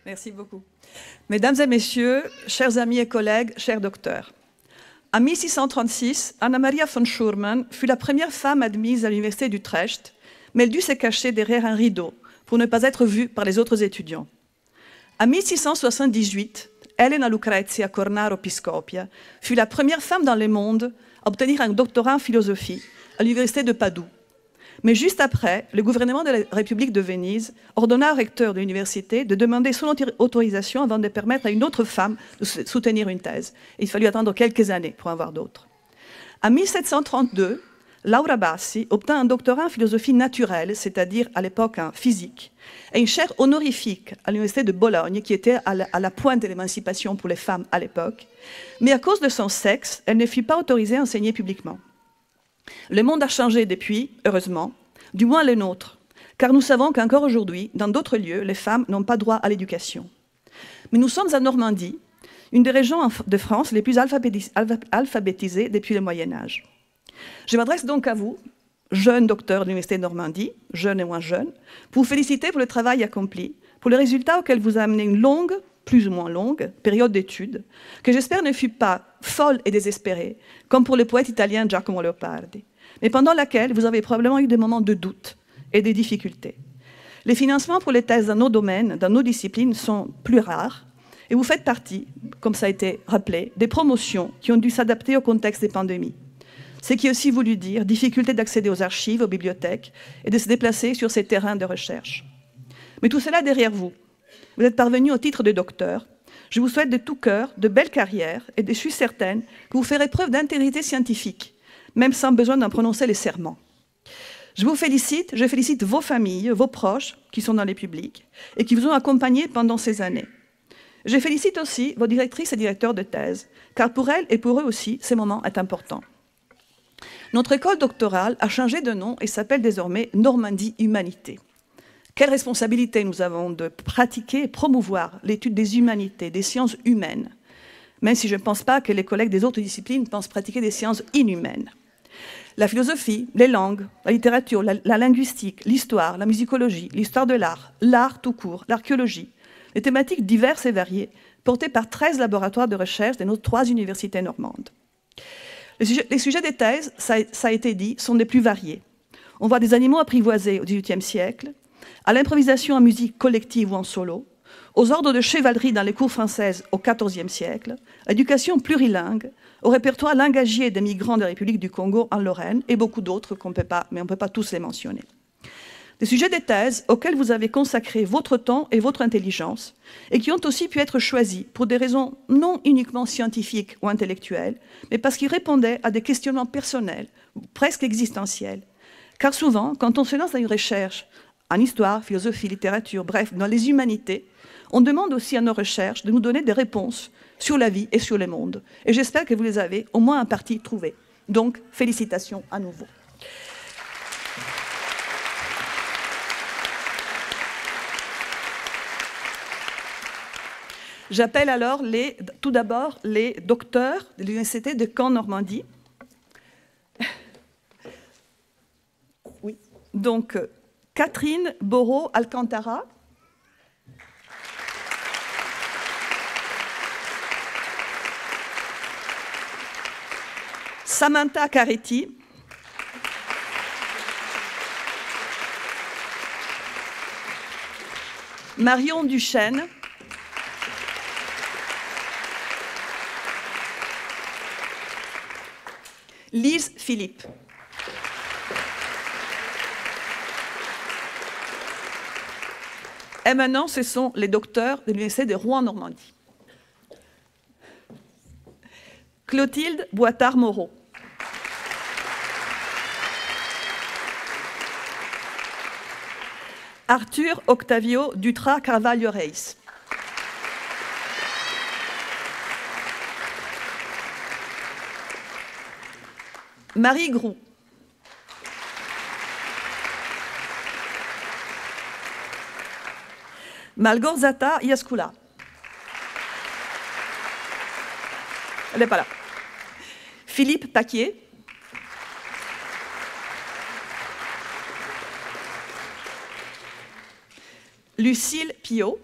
Merci beaucoup. Mesdames et messieurs, chers amis et collègues, chers docteurs, en 1636, Anna Maria von Schurman fut la première femme admise à l'université d'Utrecht, mais elle dut se cacher derrière un rideau pour ne pas être vue par les autres étudiants. En 1678, Elena Lucrezia Cornaro Piscopia fut la première femme dans le monde à obtenir un doctorat en philosophie à l'université de Padoue. Mais juste après, le gouvernement de la République de Venise ordonna au recteur de l'université de demander son autorisation avant de permettre à une autre femme de soutenir une thèse. Il fallut attendre quelques années pour en avoir d'autres. En 1732, Laura Bassi obtint un doctorat en philosophie naturelle, c'est-à-dire à l'époque en physique, et une chaire honorifique à l'université de Bologne, qui était à la pointe de l'émancipation pour les femmes à l'époque. Mais à cause de son sexe, elle ne fut pas autorisée à enseigner publiquement. Le monde a changé depuis, heureusement, du moins le nôtre, car nous savons qu'encore aujourd'hui, dans d'autres lieux, les femmes n'ont pas droit à l'éducation. Mais nous sommes en Normandie, une des régions de France les plus alphabétisées depuis le Moyen-Âge. Je m'adresse donc à vous, jeunes docteurs de l'Université de Normandie, jeunes et moins jeunes, pour vous féliciter pour le travail accompli, pour le résultat auquel vous a amené une longue, plus ou moins longue, période d'études, que j'espère ne fut pas folle et désespérée, comme pour le poète italien Giacomo Leopardi, mais pendant laquelle vous avez probablement eu des moments de doute et des difficultés. Les financements pour les thèses dans nos domaines, dans nos disciplines, sont plus rares, et vous faites partie, comme ça a été rappelé, des promotions qui ont dû s'adapter au contexte des pandémies. Ce qui a aussi voulu dire difficulté d'accéder aux archives, aux bibliothèques, et de se déplacer sur ces terrains de recherche. Mais tout cela derrière vous. Vous êtes parvenu au titre de docteur. Je vous souhaite de tout cœur de belles carrières et je suis certaine que vous ferez preuve d'intégrité scientifique, même sans besoin d'en prononcer les serments. Je félicite vos familles, vos proches qui sont dans les publics et qui vous ont accompagné pendant ces années. Je félicite aussi vos directrices et directeurs de thèse, car pour elles et pour eux aussi, ce moment est important. Notre école doctorale a changé de nom et s'appelle désormais Normandie Humanité. Quelle responsabilité nous avons de pratiquer et promouvoir l'étude des humanités, des sciences humaines, même si je ne pense pas que les collègues des autres disciplines pensent pratiquer des sciences inhumaines. La philosophie, les langues, la littérature, la linguistique, l'histoire, la musicologie, l'histoire de l'art tout court, l'archéologie, les thématiques diverses et variées, portées par 13 laboratoires de recherche de nos 3 universités normandes. Les sujets des thèses, ça a été dit, sont des plus variés. On voit des animaux apprivoisés au XVIIIe siècle, à l'improvisation en musique collective ou en solo, aux ordres de chevalerie dans les cours françaises au XIVe siècle, à l'éducation plurilingue, au répertoire langagier des migrants de la République du Congo en Lorraine et beaucoup d'autres qu'on ne peut pas, mais on ne peut pas tous les mentionner. Des sujets des thèses auxquels vous avez consacré votre temps et votre intelligence et qui ont aussi pu être choisis pour des raisons non uniquement scientifiques ou intellectuelles, mais parce qu'ils répondaient à des questionnements personnels, presque existentiels. Car souvent, quand on se lance dans une recherche en histoire, philosophie, littérature, bref, dans les humanités, on demande aussi à nos recherches de nous donner des réponses sur la vie et sur le monde. Et j'espère que vous les avez au moins en partie trouvées. Donc, félicitations à nouveau. J'appelle alors tout d'abord les docteurs de l'Université de Caen-Normandie. Oui. Donc, Catherine Boro-Alcantara. Samantha Caretti. Marion Duchesne. Lise Philippe. Et maintenant, ce sont les docteurs de l'Université de Rouen-Normandie. Clotilde Boitard-Moreau. Arthur Octavio Dutra Carvalho Reis. Marie Groux. Malgorzata Yaskula. Elle n'est pas là. Philippe Paquier. Lucille Pillot.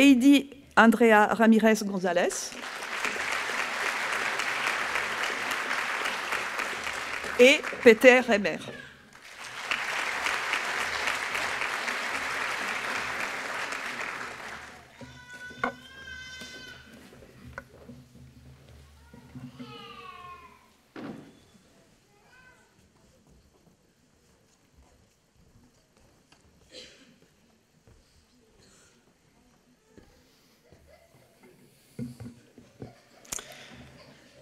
Heidi Andrea Ramirez González et Peter Reber.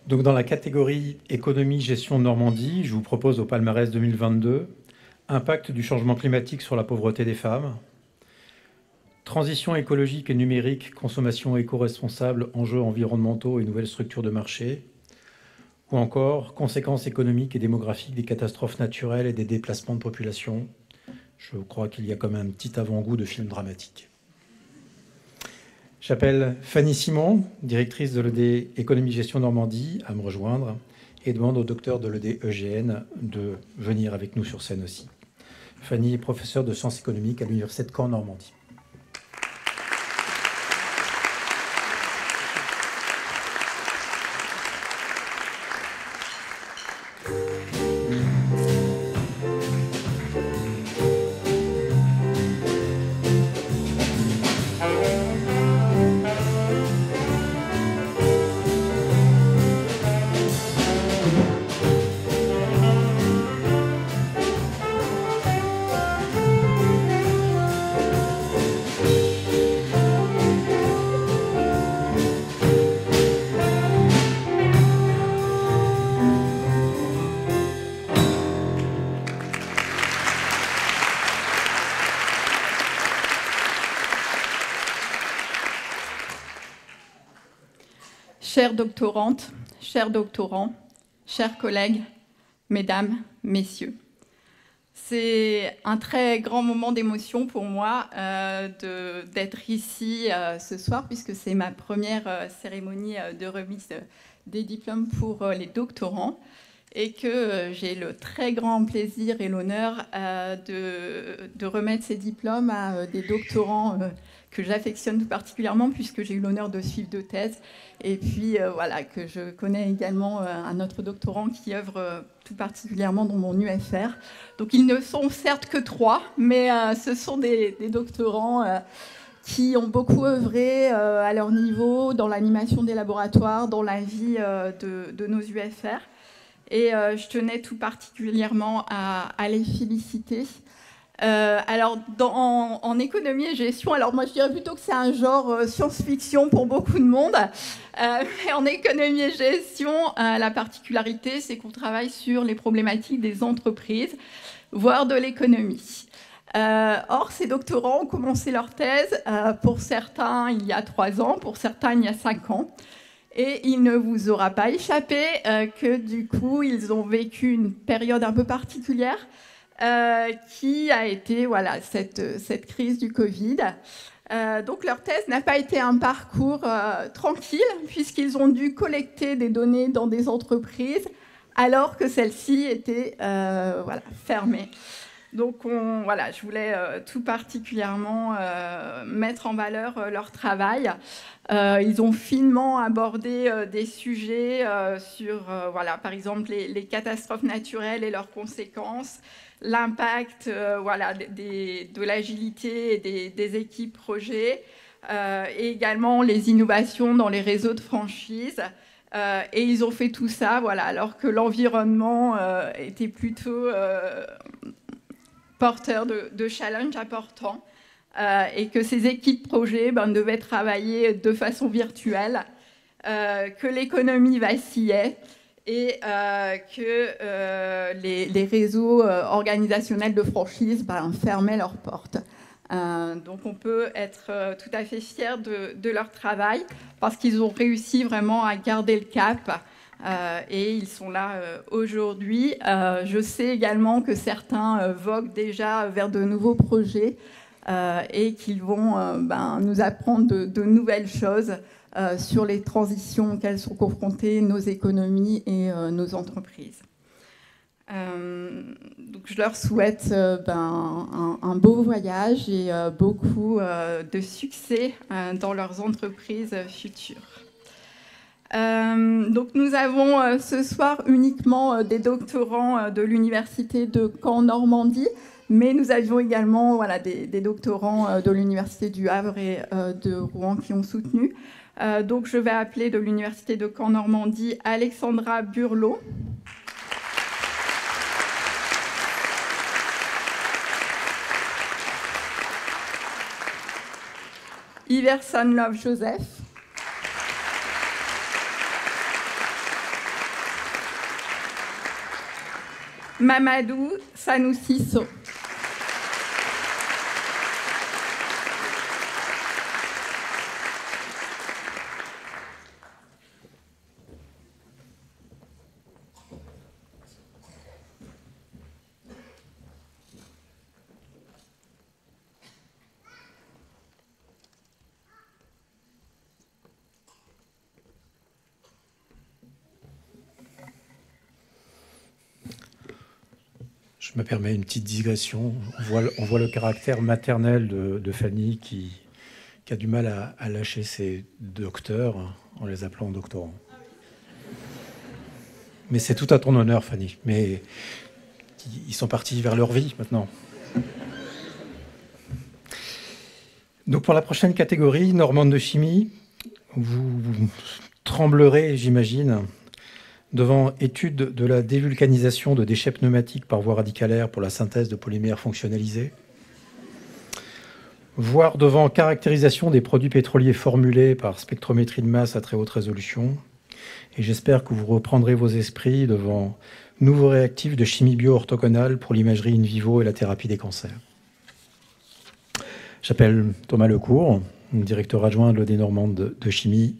Donc dans la catégorie économie, gestion Normandie, je vous propose au palmarès 2022 impact du changement climatique sur la pauvreté des femmes, transition écologique et numérique, consommation éco-responsable, enjeux environnementaux et nouvelles structures de marché, ou encore conséquences économiques et démographiques des catastrophes naturelles et des déplacements de population. Je crois qu'il y a quand même un petit avant-goût de film dramatique. J'appelle Fanny Simon, directrice de l'ED Économie-Gestion Normandie, à me rejoindre et demande au docteur de l'ED EGN de venir avec nous sur scène aussi. Fanny est professeure de sciences économiques à l'Université de Caen Normandie. Chères doctorantes, chers doctorants, chers collègues, mesdames, messieurs, c'est un très grand moment d'émotion pour moi d'être ici ce soir, puisque c'est ma première cérémonie de remise des diplômes pour les doctorants et que j'ai le très grand plaisir et l'honneur de remettre ces diplômes à des doctorants que j'affectionne tout particulièrement, puisque j'ai eu l'honneur de suivre 2 thèses, et puis voilà, que je connais également un autre doctorant qui œuvre tout particulièrement dans mon UFR. Donc ils ne sont certes que 3, mais ce sont des doctorants qui ont beaucoup œuvré à leur niveau dans l'animation des laboratoires, dans la vie de nos UFR. Et je tenais tout particulièrement à les féliciter. Alors, en économie et gestion, alors moi je dirais plutôt que c'est un genre science-fiction pour beaucoup de monde. Mais en économie et gestion, la particularité, c'est qu'on travaille sur les problématiques des entreprises, voire de l'économie. Or, ces doctorants ont commencé leur thèse, pour certains il y a 3 ans, pour certains il y a 5 ans. Et il ne vous aura pas échappé que du coup, ils ont vécu une période un peu particulière qui a été voilà, cette crise du Covid. Donc leur thèse n'a pas été un parcours tranquille, puisqu'ils ont dû collecter des données dans des entreprises alors que celles-ci étaient voilà, fermées. Donc voilà, je voulais tout particulièrement mettre en valeur leur travail. Ils ont finement abordé des sujets sur, voilà, par exemple, les catastrophes naturelles et leurs conséquences, l'impact voilà, de l'agilité et des équipes projets, et également les innovations dans les réseaux de franchise. Et ils ont fait tout ça voilà, alors que l'environnement était plutôt porteur de challenges importants, et que ces équipes projets devaient travailler de façon virtuelle, que l'économie vacillait, et que les réseaux organisationnels de franchise fermaient leurs portes. Donc on peut être tout à fait fiers de leur travail, parce qu'ils ont réussi vraiment à garder le cap, et ils sont là aujourd'hui. Je sais également que certains voguent déjà vers de nouveaux projets, et qu'ils vont nous apprendre de nouvelles choses sur les transitions auxquelles sont confrontées nos économies et nos entreprises. Donc je leur souhaite un beau voyage et beaucoup de succès dans leurs entreprises futures. Donc nous avons ce soir uniquement des doctorants de l'université de Caen-Normandie, mais nous avions également des doctorants de l'université du Havre et de Rouen qui ont soutenu. Donc je vais appeler de l'université de Caen-Normandie Alexandra Burlot. Iverson Love Joseph. Mamadou Sanoussi So. Je me permets une petite digression. On voit le caractère maternel de Fanny qui a du mal à lâcher ses docteurs en les appelant doctorants. Mais c'est tout à ton honneur, Fanny. Mais ils sont partis vers leur vie maintenant. Donc pour la prochaine catégorie, normande de chimie, vous tremblerez, j'imagine, devant étude de la dévulcanisation de déchets pneumatiques par voie radicalaire pour la synthèse de polymères fonctionnalisés, voire devant caractérisation des produits pétroliers formulés par spectrométrie de masse à très haute résolution. Et j'espère que vous reprendrez vos esprits devant nouveaux réactifs de chimie bio-orthogonale pour l'imagerie in vivo et la thérapie des cancers. J'appelle Thomas Lecourt, directeur adjoint de l'ED Normande de chimie,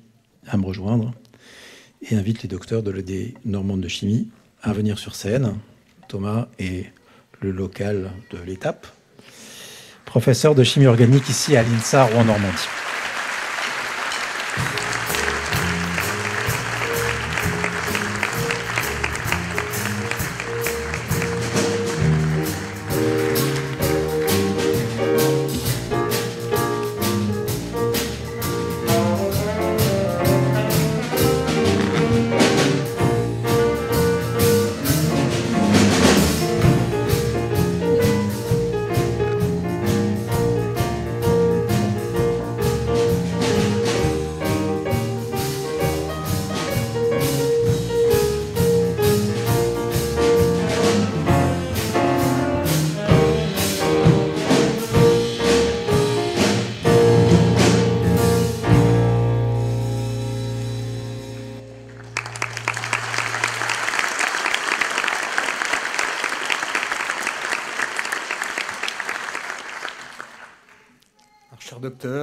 à me rejoindre, et invite les docteurs de l'ED Normande de chimie à venir sur scène. Thomas est le local de l'étape, professeur de chimie organique ici à l'INSA Rouen-Normandie.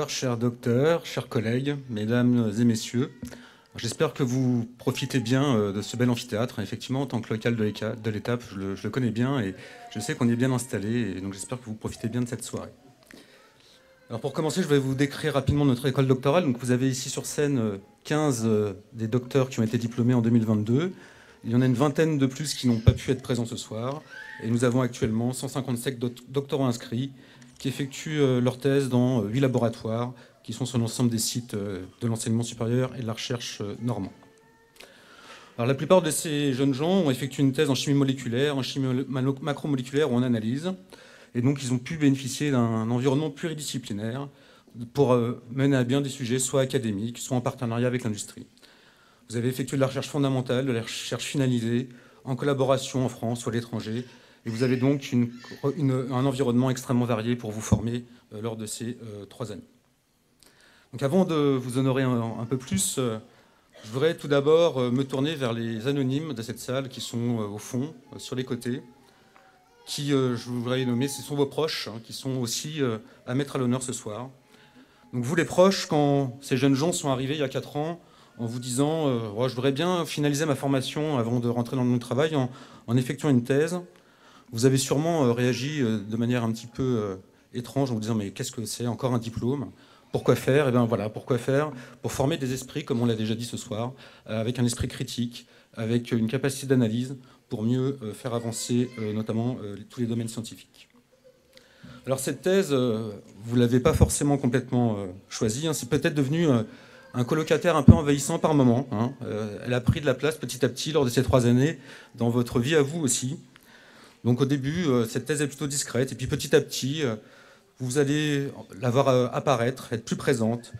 Chers docteurs, chers collègues, mesdames et messieurs, j'espère que vous profitez bien de ce bel amphithéâtre. Effectivement, en tant que local de l'étape, je le connais bien et je sais qu'on est bien installé, et donc j'espère que vous profitez bien de cette soirée. Alors pour commencer, je vais vous décrire rapidement notre école doctorale. Donc vous avez ici sur scène 15 des docteurs qui ont été diplômés en 2022. Il y en a une vingtaine de plus qui n'ont pas pu être présents ce soir. Et nous avons actuellement 157 doctorants inscrits qui effectuent leur thèse dans 8 laboratoires qui sont sur l'ensemble des sites de l'enseignement supérieur et de la recherche normand. Alors, la plupart de ces jeunes gens ont effectué une thèse en chimie moléculaire, en chimie macromoléculaire ou en analyse. Et donc, ils ont pu bénéficier d'un environnement pluridisciplinaire pour mener à bien des sujets soit académiques, soit en partenariat avec l'industrie. Vous avez effectué de la recherche fondamentale, de la recherche finalisée, en collaboration en France ou à l'étranger. Et vous avez donc un environnement extrêmement varié pour vous former lors de ces 3 années. Donc avant de vous honorer un peu plus, je voudrais tout d'abord me tourner vers les anonymes de cette salle qui sont au fond, sur les côtés, qui, je voudrais les nommer, ce sont vos proches, qui sont aussi à mettre à l'honneur ce soir. Donc vous les proches, quand ces jeunes gens sont arrivés il y a 4 ans, en vous disant oh, je voudrais bien finaliser ma formation avant de rentrer dans le monde du travail en effectuant une thèse, vous avez sûrement réagi de manière un petit peu étrange en vous disant mais qu'est-ce que c'est, encore un diplôme? Pourquoi faire? Et bien voilà, pourquoi faire? Pour former des esprits, comme on l'a déjà dit ce soir, avec un esprit critique, avec une capacité d'analyse pour mieux faire avancer notamment tous les domaines scientifiques. Alors cette thèse, vous ne l'avez pas forcément complètement choisie, hein, c'est peut-être devenu un colocataire un peu envahissant par moment. Hein. Elle a pris de la place petit à petit lors de ces 3 années dans votre vie à vous aussi. Donc au début, cette thèse est plutôt discrète, et puis petit à petit, vous allez la voir apparaître, être plus présente.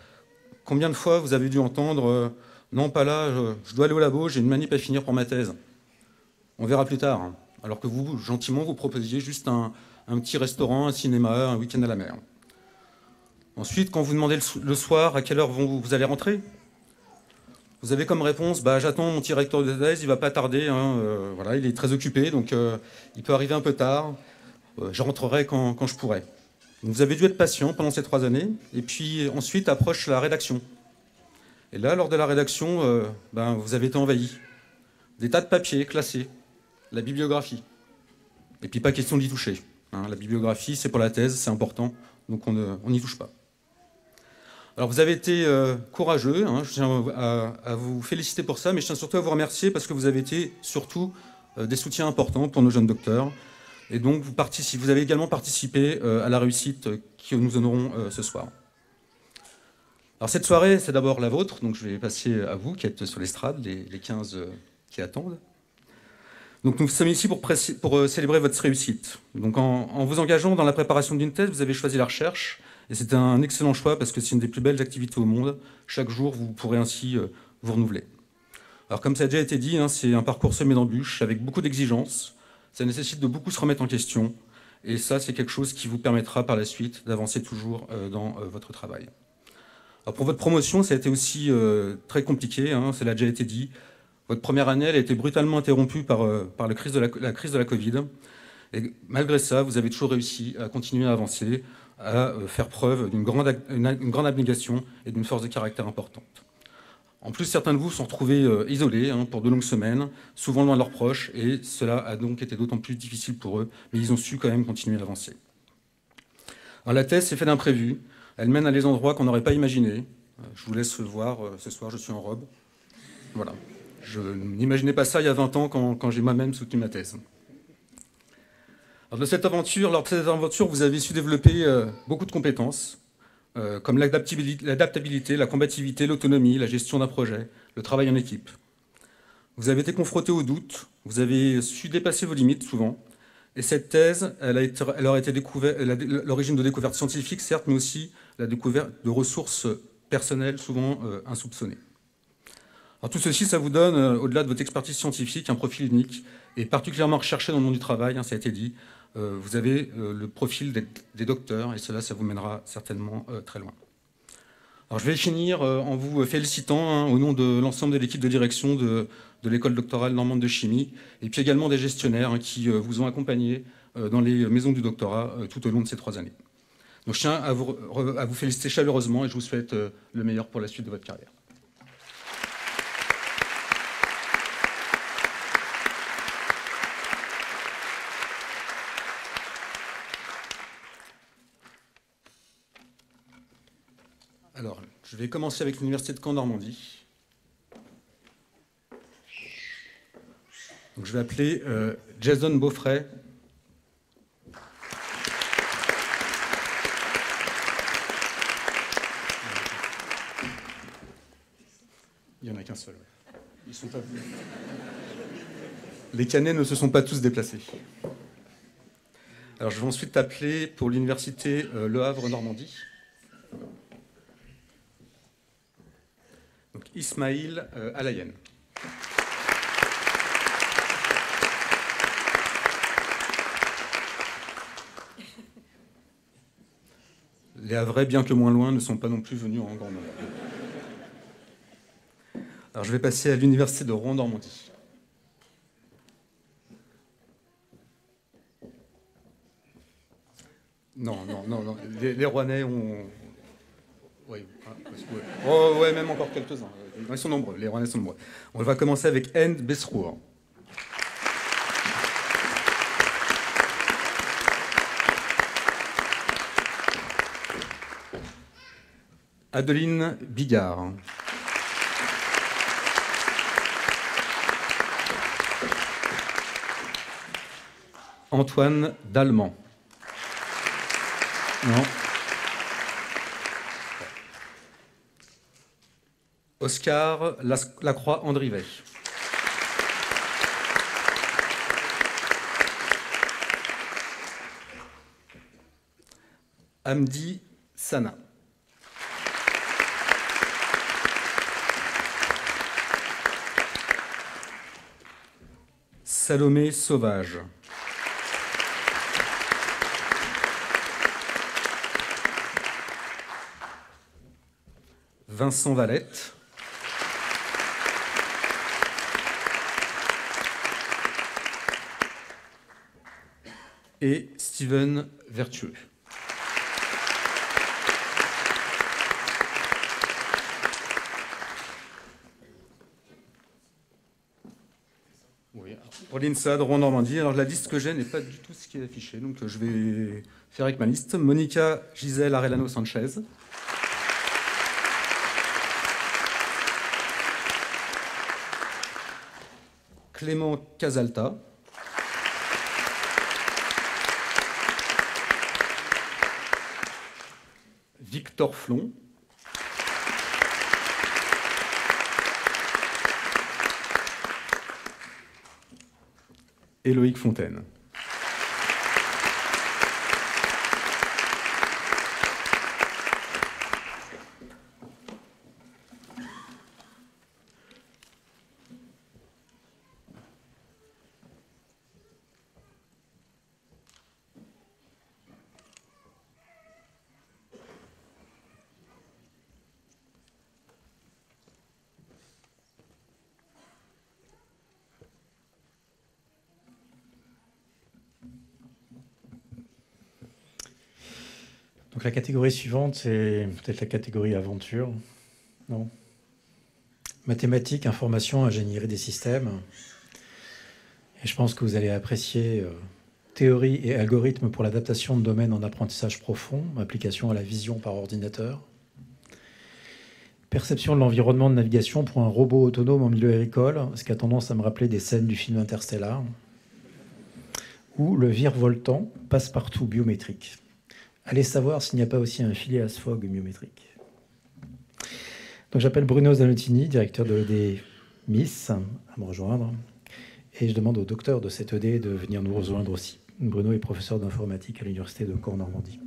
Combien de fois vous avez dû entendre non, pas là, je dois aller au labo, j'ai une manip à finir pour ma thèse. On verra plus tard. Hein. Alors que vous, gentiment, vous proposiez juste un petit restaurant, un cinéma, un week-end à la mer. Ensuite, quand vous demandez le soir à quelle heure vous allez rentrer, vous avez comme réponse, j'attends mon directeur de thèse, il ne va pas tarder, hein, voilà, il est très occupé, donc il peut arriver un peu tard, je rentrerai quand je pourrai. Donc, vous avez dû être patient pendant ces 3 années, et puis ensuite approche la rédaction. Et là, lors de la rédaction, vous avez été envahi. Des tas de papiers classés, la bibliographie. Et puis pas question d'y toucher. Hein, la bibliographie, c'est pour la thèse, c'est important, donc on n'y touche pas. Alors vous avez été courageux, hein, je tiens à vous féliciter pour ça, mais je tiens surtout à vous remercier parce que vous avez été surtout des soutiens importants pour nos jeunes docteurs. Et donc vous avez également participé à la réussite que nous honorons ce soir. Alors cette soirée, c'est d'abord la vôtre, donc je vais passer à vous qui êtes sur l'estrade, les 15 qui attendent. Donc nous sommes ici pour célébrer votre réussite. Donc en vous engageant dans la préparation d'une thèse, vous avez choisi la recherche, et c'est un excellent choix parce que c'est une des plus belles activités au monde. Chaque jour, vous pourrez ainsi vous renouveler. Alors comme ça a déjà été dit, hein, c'est un parcours semé d'embûches, avec beaucoup d'exigences. Ça nécessite de beaucoup se remettre en question, et ça, c'est quelque chose qui vous permettra par la suite d'avancer toujours dans votre travail. Alors pour votre promotion, ça a été aussi très compliqué, hein, cela a déjà été dit. Votre première année, elle a été brutalement interrompue par la crise de la Covid. Et malgré ça, vous avez toujours réussi à continuer à avancer, à faire preuve d'une grande abnégation et d'une force de caractère importante. En plus, certains de vous se sont retrouvés isolés hein, pour de longues semaines, souvent loin de leurs proches, et cela a donc été d'autant plus difficile pour eux, mais ils ont su quand même continuer à avancer. Alors, la thèse s'est faite d'imprévus. Elle mène à des endroits qu'on n'aurait pas imaginés. Je vous laisse voir, ce soir, je suis en robe. Voilà. Je n'imaginais pas ça il y a 20 ans quand j'ai moi-même soutenu ma thèse. Alors, lors de cette aventure, vous avez su développer beaucoup de compétences, comme l'adaptabilité, la combativité, l'autonomie, la gestion d'un projet, le travail en équipe. Vous avez été confronté aux doutes, vous avez su dépasser vos limites souvent, et cette thèse, elle aurait été l'origine de découvertes scientifiques, certes, mais aussi la découverte de ressources personnelles souvent insoupçonnées. Alors tout ceci, ça vous donne, au-delà de votre expertise scientifique, un profil unique et particulièrement recherché dans le monde du travail, hein, ça a été dit. Vous avez le profil des docteurs et cela, ça vous mènera certainement très loin. Alors je vais finir en vous félicitant hein, au nom de l'ensemble de l'équipe de direction de l'école doctorale normande de chimie et puis également des gestionnaires hein, qui vous ont accompagné dans les maisons du doctorat tout au long de ces 3 années. Donc je tiens à vous féliciter chaleureusement et je vous souhaite le meilleur pour la suite de votre carrière. Alors, je vais commencer avec l'Université de Caen Normandie. Donc, je vais appeler Jason Beaufray. Il n'y en a qu'un seul. Ouais. Ils sont pas... Les canets ne se sont pas tous déplacés. Alors, je vais ensuite appeler pour l'Université Le Havre Normandie. Donc, Ismaïl Alayen. Les Havrais, bien que moins loin, ne sont pas non plus venus en grand nombre. Alors, je vais passer à l'Université de Rouen-Normandie. Non. Les Rouennais ont... Oui, oh, ouais, même encore quelques-uns. Ils sont nombreux, les Rouennais sont nombreux. On va commencer avec End Besrour. Adeline Bigard. Antoine Dallemand. Non. Oscar Lacroix-Andrivet. Hamdi Sana. Salomé Sauvage. Vincent Valette. Et Steven Vertueux. Oui, pour l'INSA de Rouen-Normandie, alors la liste que j'ai n'est pas du tout ce qui est affiché, donc je vais faire avec ma liste. Monica Gisèle Arellano Sanchez. Clément Casalta. Victor Flon. Et Loïc Fontaine. Donc la catégorie suivante, c'est peut-être la catégorie aventure. Non. Mathématiques, information, ingénierie des systèmes. Et je pense que vous allez apprécier théorie et algorithmes pour l'adaptation de domaines en apprentissage profond, application à la vision par ordinateur. Perception de l'environnement de navigation pour un robot autonome en milieu agricole, ce qui a tendance à me rappeler des scènes du film Interstellar. Ou le virevoltant, passe-partout biométrique. Allez savoir s'il n'y a pas aussi un Phileas Fogg biométrique. Donc j'appelle Bruno Zanotini, directeur de l'ED MIS, à me rejoindre. Et je demande au docteur de cette ED de venir nous rejoindre aussi. Bruno est professeur d'informatique à l'université de Caen-Normandie.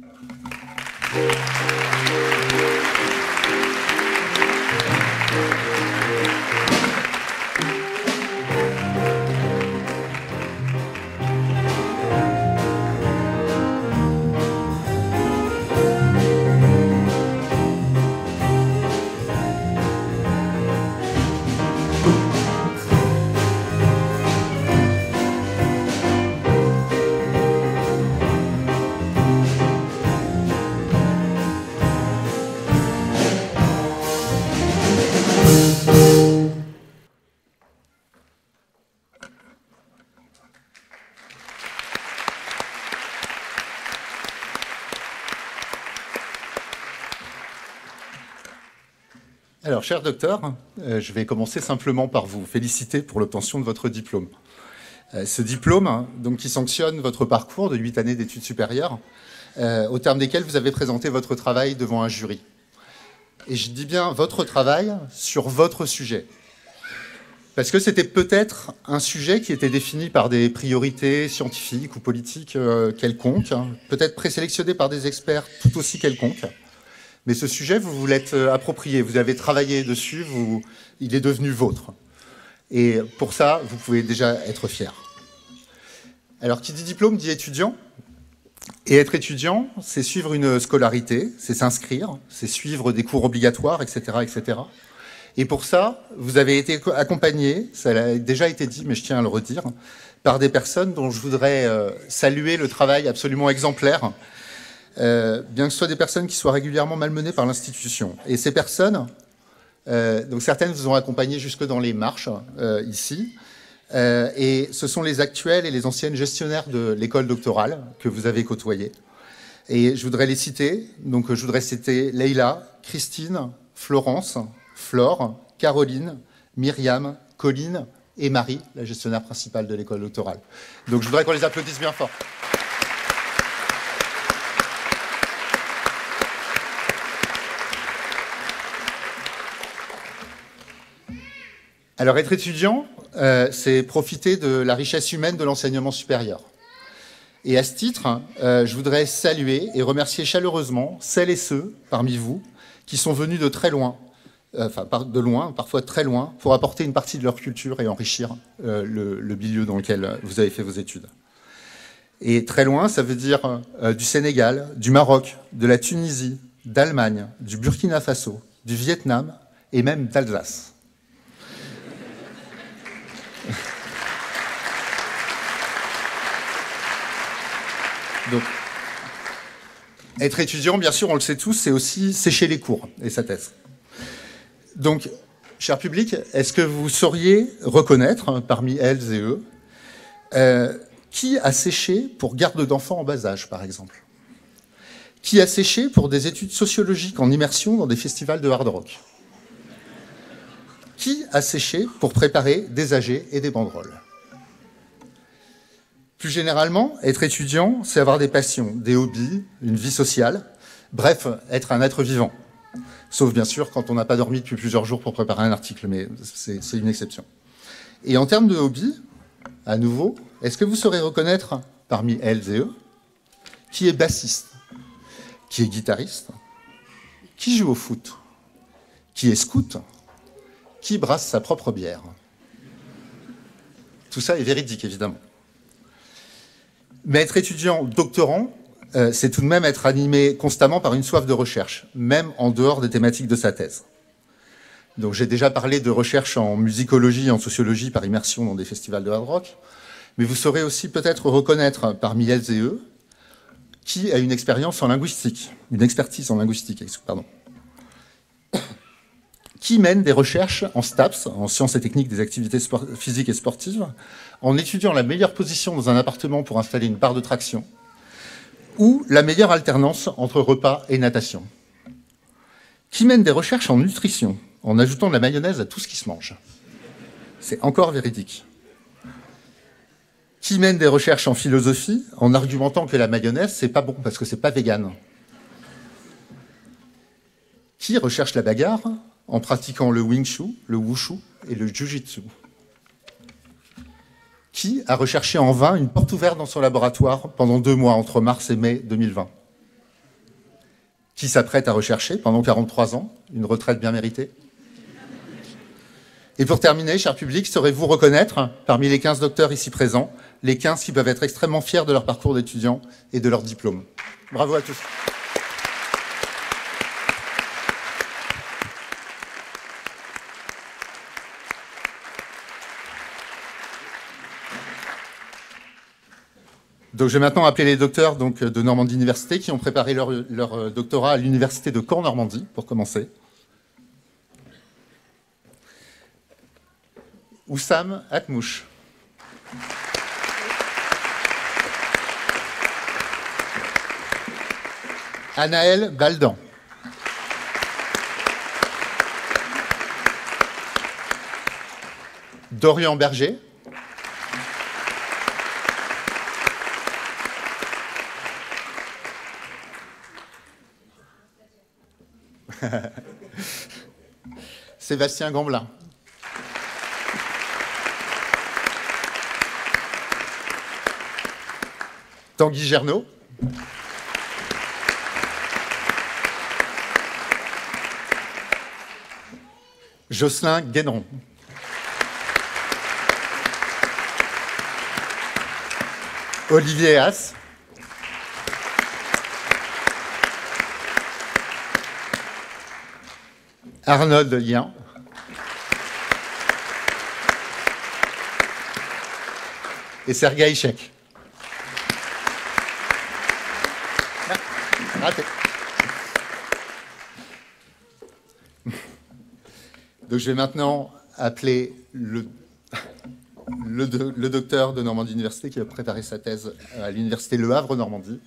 Alors, cher docteur, je vais commencer simplement par vous féliciter pour l'obtention de votre diplôme. Ce diplôme, donc, qui sanctionne votre parcours de 8 années d'études supérieures, au terme desquelles vous avez présenté votre travail devant un jury. Et je dis bien votre travail sur votre sujet. Parce que c'était peut-être un sujet qui était défini par des priorités scientifiques ou politiques quelconques, peut-être présélectionné par des experts tout aussi quelconques. Mais ce sujet, vous vous l'êtes approprié, vous avez travaillé dessus, il est devenu vôtre. Et pour ça, vous pouvez déjà être fier. Alors, qui dit diplôme dit étudiant. Et être étudiant, c'est suivre une scolarité, c'est s'inscrire, c'est suivre des cours obligatoires, etc., etc. Et pour ça, vous avez été accompagné, ça a déjà été dit, mais je tiens à le redire, par des personnes dont je voudrais saluer le travail absolument exemplaire, bien que ce soit des personnes qui soient régulièrement malmenées par l'institution. Et ces personnes, donc certaines vous ont accompagné jusque dans les marches, ici, et ce sont les actuels et les anciennes gestionnaires de l'école doctorale que vous avez côtoyées. Et je voudrais les citer. Donc je voudrais citer Leïla, Christine, Florence, Flore, Caroline, Myriam, Colline, et Marie, la gestionnaire principale de l'école doctorale. Donc je voudrais qu'on les applaudisse bien fort. Alors être étudiant, c'est profiter de la richesse humaine de l'enseignement supérieur. Et à ce titre, je voudrais saluer et remercier chaleureusement celles et ceux parmi vous qui sont venus de très loin, de loin, parfois très loin, pour apporter une partie de leur culture et enrichir le milieu dans lequel vous avez fait vos études. Et très loin, ça veut dire du Sénégal, du Maroc, de la Tunisie, d'Allemagne, du Burkina Faso, du Vietnam et même d'Alsace. Donc, être étudiant, bien sûr, on le sait tous, c'est aussi sécher les cours et sa thèse. Donc, cher public, est-ce que vous sauriez reconnaître, parmi elles et eux, qui a séché pour garde d'enfants en bas âge, par exemple? Qui a séché pour des études sociologiques en immersion dans des festivals de hard rock? Qui a séché pour préparer des AG et des banderoles? Plus généralement, être étudiant, c'est avoir des passions, des hobbies, une vie sociale, bref, être un être vivant. Sauf bien sûr quand on n'a pas dormi depuis plusieurs jours pour préparer un article, mais c'est une exception. Et en termes de hobby, à nouveau, est-ce que vous saurez reconnaître parmi elles et eux qui est bassiste, qui est guitariste, qui joue au foot, qui est scout, qui brasse sa propre bière? Tout ça est véridique, évidemment. Mais être étudiant doctorant, c'est tout de même être animé constamment par une soif de recherche, même en dehors des thématiques de sa thèse. Donc j'ai déjà parlé de recherche en musicologie et en sociologie par immersion dans des festivals de hard rock, mais vous saurez aussi peut-être reconnaître parmi elles et eux qui a une expérience en linguistique, une expertise en linguistique, pardon. Qui mène des recherches en STAPS, en sciences et techniques des activités physiques et sportives, en étudiant la meilleure position dans un appartement pour installer une barre de traction, ou la meilleure alternance entre repas et natation. Qui mène des recherches en nutrition, en ajoutant de la mayonnaise à tout ce qui se mange. C'est encore véridique. Qui mène des recherches en philosophie, en argumentant que la mayonnaise, c'est pas bon parce que c'est pas vegan. Qui recherche la bagarre, en pratiquant le Wing Chun, le Wushu et le Jiu-Jitsu. Qui a recherché en vain une porte ouverte dans son laboratoire pendant 2 mois, entre mars et mai 2020. Qui s'apprête à rechercher, pendant 43 ans, une retraite bien méritée. Et pour terminer, cher public, saurez-vous reconnaître, parmi les 15 docteurs ici présents, les 15 qui peuvent être extrêmement fiers de leur parcours d'étudiant et de leur diplôme. Bravo à tous. Donc, je vais maintenant appeler les docteurs de Normandie Université qui ont préparé leur doctorat à l'université de Caen-Normandie, pour commencer. Oussam Akmouche. Anaël Baldan. Dorian Berger. Sébastien Gamblin. Tanguy Gernot. Jocelyn Guéneron. Olivier Haas. Arnold Lien. Et Sergueï Chek. Raté. Donc je vais maintenant appeler le docteur de Normandie Université qui a préparé sa thèse à l'université Le Havre Normandie.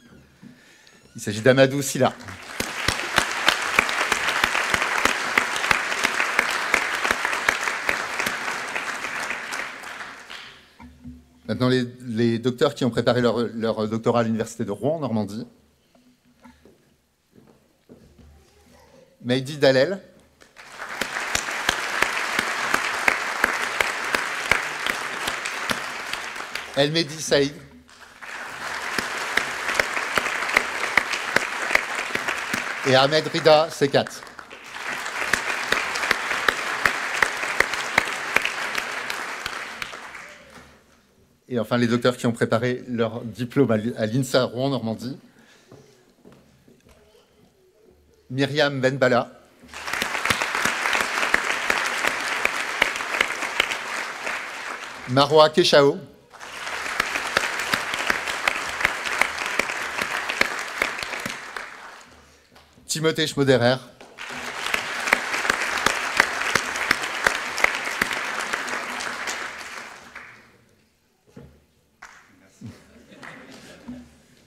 Il s'agit d'Amadou Silla. Maintenant, les docteurs qui ont préparé leur doctorat à l'Université de Rouen, en Normandie. Mehdi Dalel. El Mehdi Saïd. Et Ahmed Rida Sekat. Et enfin, les docteurs qui ont préparé leur diplôme à l'INSA Rouen-Normandie. Myriam Benbala. Maroa Keshao. Timothée Schmoderer.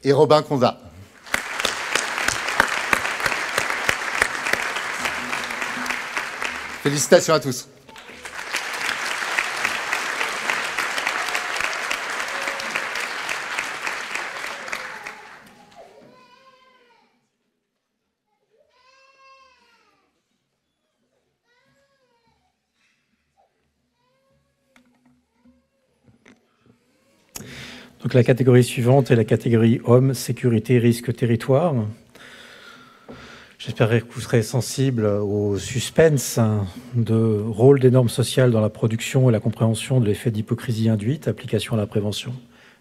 Et Robin Conza. Félicitations à tous. Donc la catégorie suivante est la catégorie hommes, sécurité, risque, territoire. J'espère que vous serez sensible au suspense de rôle des normes sociales dans la production et la compréhension de l'effet d'hypocrisie induite, application à la prévention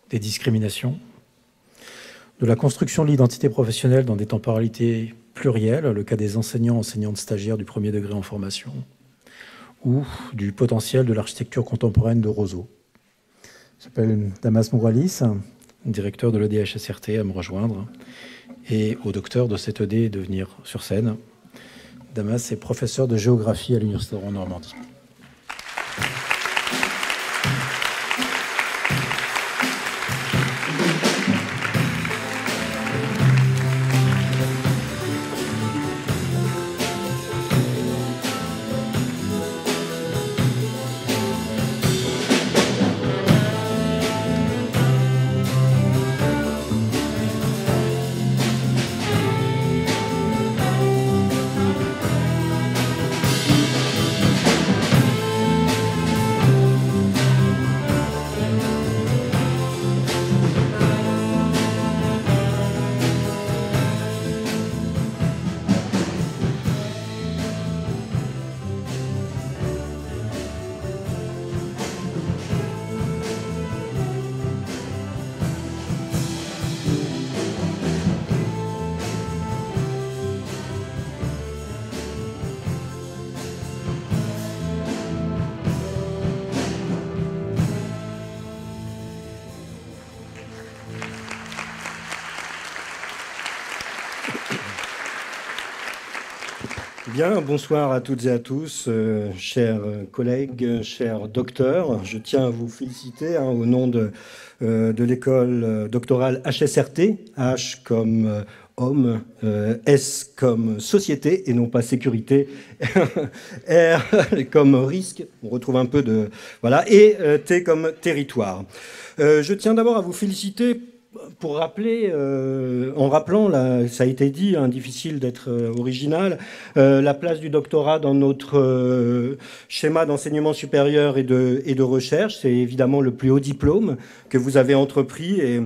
des discriminations, de la construction de l'identité professionnelle dans des temporalités plurielles, le cas des enseignants, enseignantes, stagiaires du premier degré en formation, ou du potentiel de l'architecture contemporaine de Roseau. Je m'appelle Damas Mouralis, directeur de l'EDHSRT, à me rejoindre, et au docteur de cette ED de venir sur scène. Damas est professeur de géographie à l'Université de Rouen-Normandie. Bien, bonsoir à toutes et à tous, chers collègues, chers docteurs. Je tiens à vous féliciter au nom de l'école doctorale HSRT, H comme homme, S comme société et non pas sécurité, R comme risque, on retrouve un peu de... Voilà, et T comme territoire. Je tiens d'abord à vous féliciter pour rappeler, en rappelant, ça a été dit, difficile d'être original, la place du doctorat dans notre schéma d'enseignement supérieur et de recherche. C'est évidemment le plus haut diplôme que vous avez entrepris et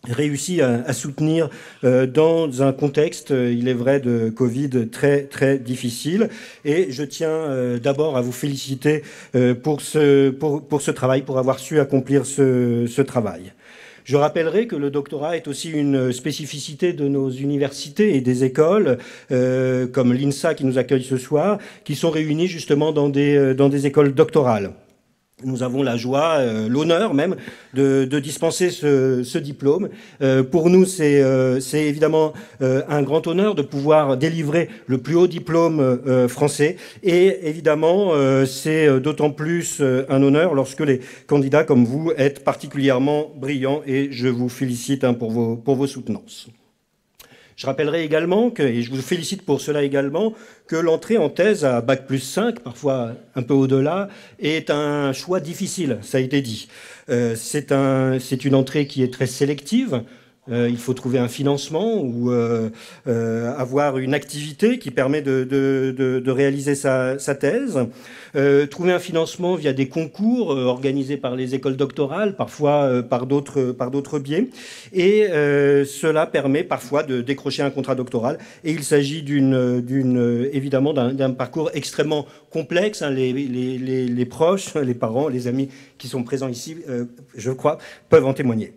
réussi à soutenir dans un contexte, il est vrai, de Covid très, très difficile. Et je tiens d'abord à vous féliciter pour ce travail, pour avoir su accomplir ce travail. Je rappellerai que le doctorat est aussi une spécificité de nos universités et des écoles, comme l'INSA qui nous accueille ce soir, qui sont réunies justement dans des écoles doctorales. Nous avons la joie, l'honneur même, de dispenser ce diplôme. Pour nous, c'est évidemment un grand honneur de pouvoir délivrer le plus haut diplôme français. Et évidemment, c'est d'autant plus un honneur lorsque les candidats comme vous êtes particulièrement brillants. Et je vous félicite pour vos soutenances. Je rappellerai également, et je vous félicite pour cela également, que l'entrée en thèse à Bac+5, parfois un peu au-delà, est un choix difficile, ça a été dit. C'est une entrée qui est très sélective. Il faut trouver un financement ou avoir une activité qui permet de réaliser sa thèse. Trouver un financement via des concours organisés par les écoles doctorales, parfois par d'autres biais. Et cela permet parfois de décrocher un contrat doctoral. Et il s'agit évidemment d'un parcours extrêmement complexe. Hein. Les proches, les parents, les amis qui sont présents ici, je crois, peuvent en témoigner.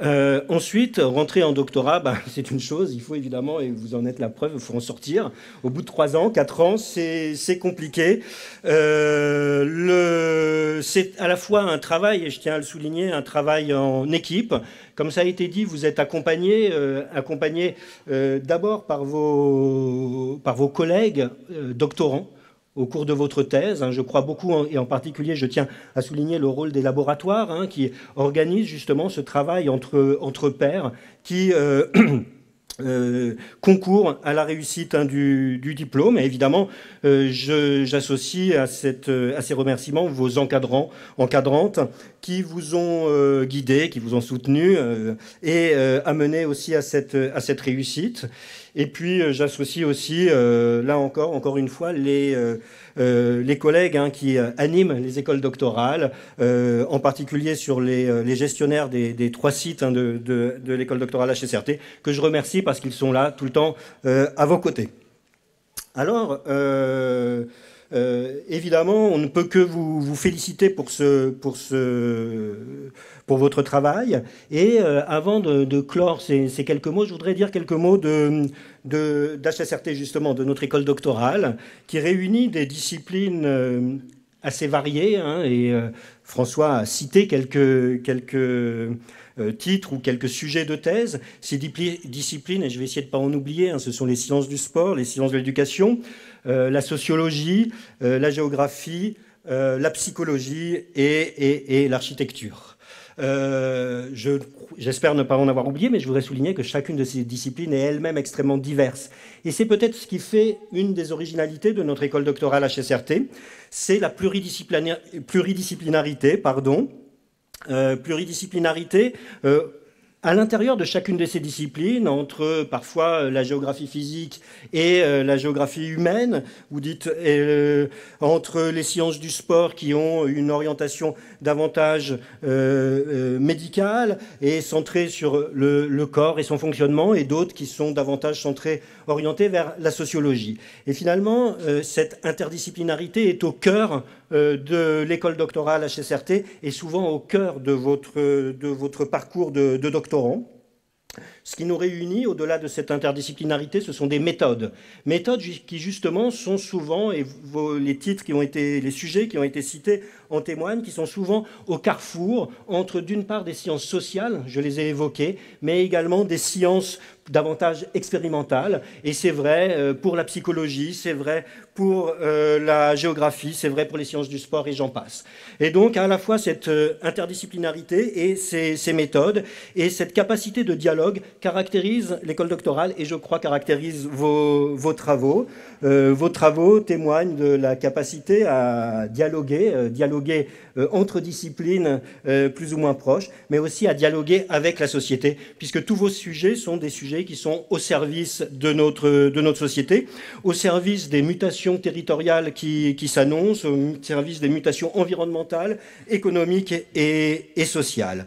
Ensuite, rentrer en doctorat, c'est une chose, il faut évidemment, et vous en êtes la preuve, il faut en sortir. Au bout de 3 ans, 4 ans, c'est compliqué. C'est à la fois un travail, et je tiens à le souligner, un travail en équipe. Comme ça a été dit, vous êtes accompagné d'abord par vos collègues doctorants au cours de votre thèse. Je crois beaucoup, et en particulier, je tiens à souligner le rôle des laboratoires qui organisent justement ce travail entre pairs qui concourent à la réussite du diplôme. Et évidemment, j'associe à ces remerciements vos encadrants, encadrantes, qui vous ont guidé, qui vous ont soutenu et amené aussi à cette réussite. Et puis, j'associe aussi, là encore une fois, les collègues qui animent les écoles doctorales, en particulier sur les gestionnaires des 3 sites de l'école doctorale HSRT, que je remercie parce qu'ils sont là tout le temps à vos côtés. Alors, évidemment, on ne peut que vous féliciter pour votre travail. Et avant de clore ces quelques mots, je voudrais dire quelques mots d'HSRT, justement, de notre école doctorale, qui réunit des disciplines assez variées. Et François a cité quelques titres ou quelques sujets de thèse. Ces disciplines, et je vais essayer de ne pas en oublier, ce sont les sciences du sport, les sciences de l'éducation, la sociologie, la géographie, la psychologie et l'architecture. J'espère ne pas en avoir oublié, mais je voudrais souligner que chacune de ces disciplines est elle-même extrêmement diverse. Et c'est peut-être ce qui fait une des originalités de notre école doctorale HSRT, c'est la pluridisciplinarité, à l'intérieur de chacune de ces disciplines, entre parfois la géographie physique et la géographie humaine, vous dites entre les sciences du sport qui ont une orientation davantage médicale et centrée sur le corps et son fonctionnement, et d'autres qui sont davantage orientées vers la sociologie. Et finalement, cette interdisciplinarité est au cœur de l'école doctorale HSRT et souvent au cœur de votre parcours de doctorant. Ce qui nous réunit, au-delà de cette interdisciplinarité, ce sont des méthodes. Méthodes qui, justement, sont souvent, et les sujets qui ont été cités en témoignent, qui sont souvent au carrefour entre, d'une part, des sciences sociales, je les ai évoquées, mais également des sciences davantage expérimentales. Et c'est vrai pour la psychologie, c'est vrai pour la géographie, c'est vrai pour les sciences du sport, et j'en passe. Et donc, à la fois cette interdisciplinarité et ces méthodes, et cette capacité de dialogue caractérise l'école doctorale, et je crois caractérise vos travaux. Vos travaux témoignent de la capacité à dialoguer entre disciplines plus ou moins proches, mais aussi à dialoguer avec la société, puisque tous vos sujets sont des sujets qui sont au service de notre société, au service des mutations territoriales qui s'annoncent, au service des mutations environnementales, économiques et sociales.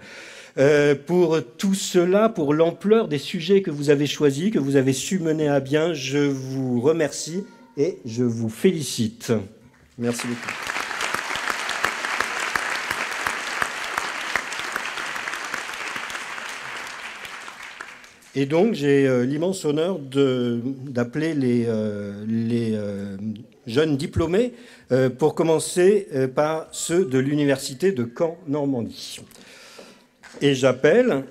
Pour tout cela, pour l'ampleur des sujets que vous avez choisis, que vous avez su mener à bien, je vous remercie et je vous félicite. Merci beaucoup. Et donc, j'ai l'immense honneur d'appeler les jeunes diplômés, pour commencer par ceux de l'Université de Caen-Normandie. Et j'appelle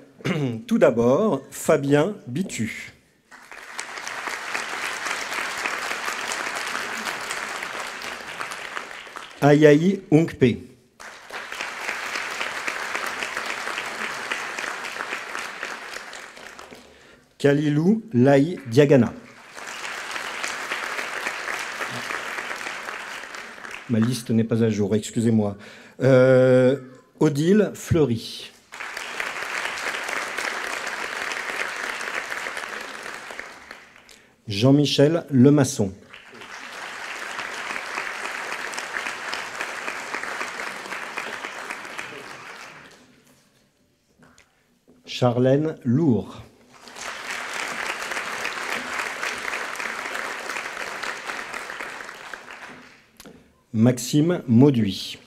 tout d'abord Fabien Bitu. Ayaï Ongpe. Kalilou Laï Diagana. Ma liste n'est pas à jour, excusez-moi. Odile Fleury. Jean-Michel Lemasson. Charlène Lourd. Maxime Mauduit.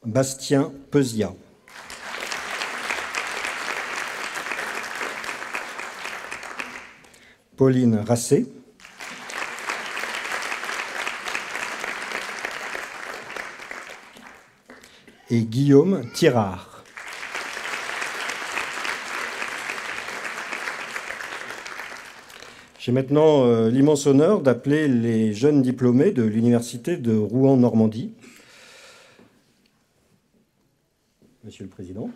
Bastien Pesia. Pauline Rassé. Et Guillaume Tirard. J'ai maintenant l'immense honneur d'appeler les jeunes diplômés de l'Université de Rouen-Normandie. Monsieur le Président.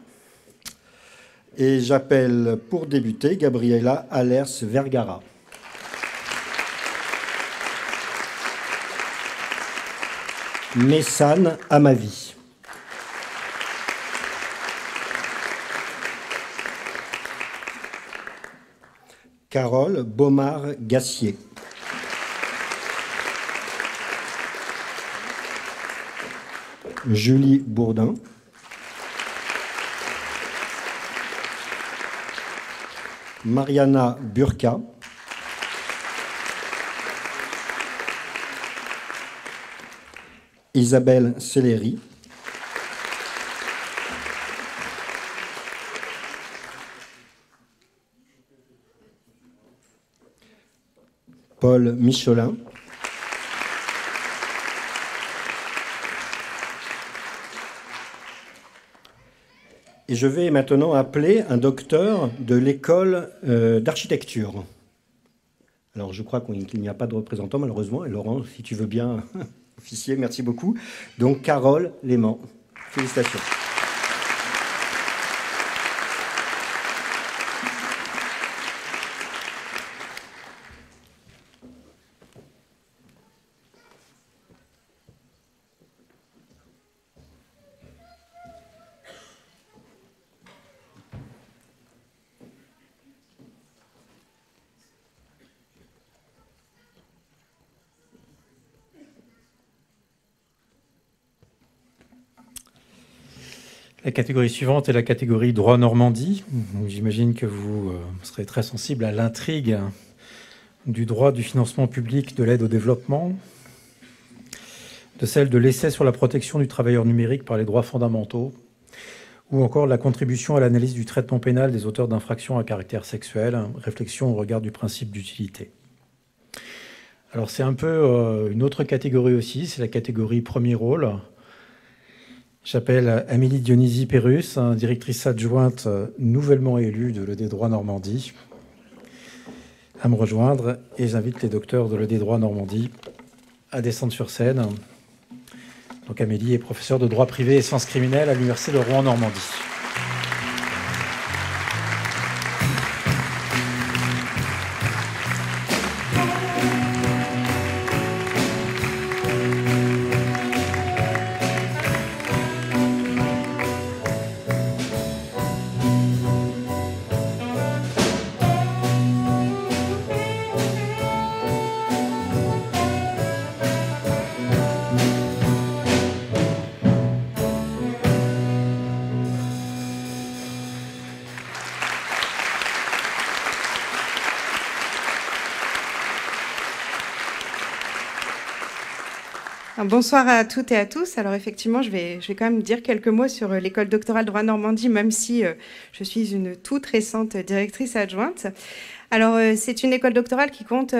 Et j'appelle pour débuter Gabriela Allers Vergara. Messane Amavi. Carole Baumard-Gassier. Julie Bourdin. Mariana Burka. Isabelle Selleri. Paul Michelin. Et je vais maintenant appeler un docteur de l'école d'architecture. Alors je crois qu'il n'y a pas de représentant malheureusement. Et Laurent, si tu veux bien officier, merci beaucoup. Donc Carole Léman, félicitations. La catégorie suivante est la catégorie droit Normandie. J'imagine que vous serez très sensible à l'intrigue du droit du financement public de l'aide au développement, de celle de l'essai sur la protection du travailleur numérique par les droits fondamentaux, ou encore la contribution à l'analyse du traitement pénal des auteurs d'infractions à caractère sexuel, réflexion au regard du principe d'utilité. Alors c'est un peu une autre catégorie aussi, c'est la catégorie premier rôle. J'appelle Amélie Dionisi-Pérus, directrice adjointe nouvellement élue de l'ED Droit Normandie, à me rejoindre, et j'invite les docteurs de l'ED Droit Normandie à descendre sur scène. Donc Amélie est professeure de droit privé et sciences criminelles à l'Université de Rouen-Normandie. Bonsoir à toutes et à tous. Alors effectivement, je vais quand même dire quelques mots sur l'école doctorale droit Normandie, même si je suis une toute récente directrice adjointe. Alors c'est une école doctorale qui compte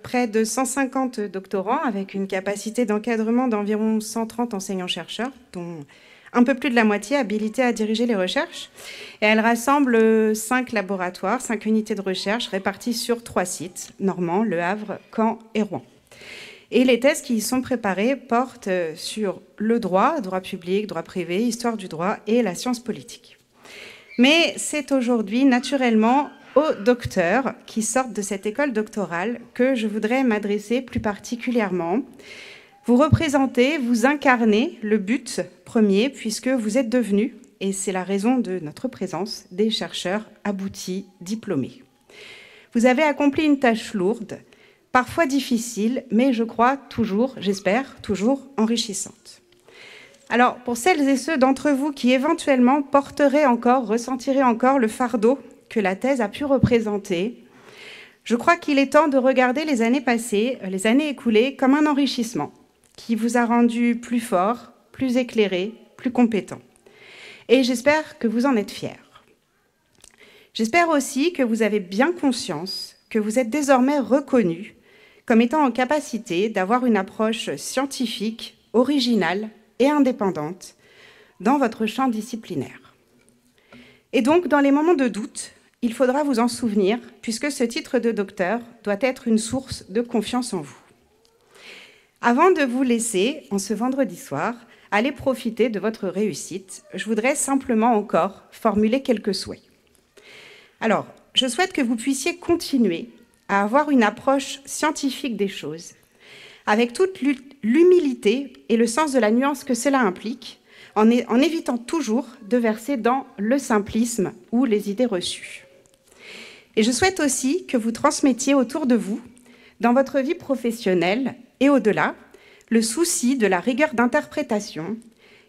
près de 150 doctorants, avec une capacité d'encadrement d'environ 130 enseignants-chercheurs, dont un peu plus de la moitié habilités à diriger les recherches. Et elle rassemble 5 laboratoires, 5 unités de recherche réparties sur 3 sites, Normand, Le Havre, Caen et Rouen. Et les thèses qui y sont préparées portent sur le droit, droit public, droit privé, histoire du droit et la science politique. Mais c'est aujourd'hui naturellement aux docteurs qui sortent de cette école doctorale que je voudrais m'adresser plus particulièrement. Vous représentez, vous incarnez le but premier puisque vous êtes devenus, et c'est la raison de notre présence, des chercheurs aboutis, diplômés. Vous avez accompli une tâche lourde, parfois difficile, mais je crois toujours, j'espère, toujours enrichissante. Alors, pour celles et ceux d'entre vous qui éventuellement porteraient encore, ressentiraient encore le fardeau que la thèse a pu représenter, je crois qu'il est temps de regarder les années passées, les années écoulées, comme un enrichissement qui vous a rendu plus fort, plus éclairé, plus compétent. Et j'espère que vous en êtes fiers. J'espère aussi que vous avez bien conscience que vous êtes désormais reconnus comme étant en capacité d'avoir une approche scientifique, originale et indépendante dans votre champ disciplinaire. Et donc, dans les moments de doute, il faudra vous en souvenir, puisque ce titre de docteur doit être une source de confiance en vous. Avant de vous laisser, en ce vendredi soir, aller profiter de votre réussite, je voudrais simplement encore formuler quelques souhaits. Alors, je souhaite que vous puissiez continuer à avoir une approche scientifique des choses, avec toute l'humilité et le sens de la nuance que cela implique, en évitant toujours de verser dans le simplisme ou les idées reçues. Et je souhaite aussi que vous transmettiez autour de vous, dans votre vie professionnelle et au-delà, le souci de la rigueur d'interprétation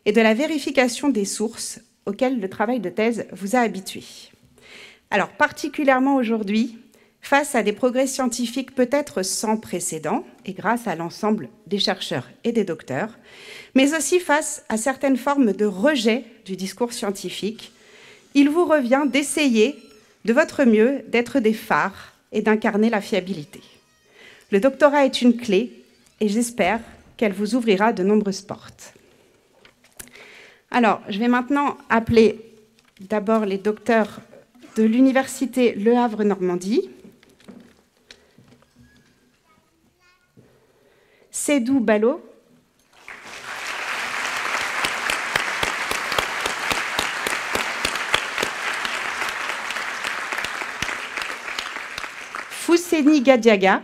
et de la vérification des sources auxquelles le travail de thèse vous a habitué. Alors, particulièrement aujourd'hui, face à des progrès scientifiques peut-être sans précédent, et grâce à l'ensemble des chercheurs et des docteurs, mais aussi face à certaines formes de rejet du discours scientifique, il vous revient d'essayer de votre mieux d'être des phares et d'incarner la fiabilité. Le doctorat est une clé et j'espère qu'elle vous ouvrira de nombreuses portes. Alors, je vais maintenant appeler d'abord les docteurs de l'Université Le Havre-Normandie. Sédou Ballot. Fousseni Gadiaga.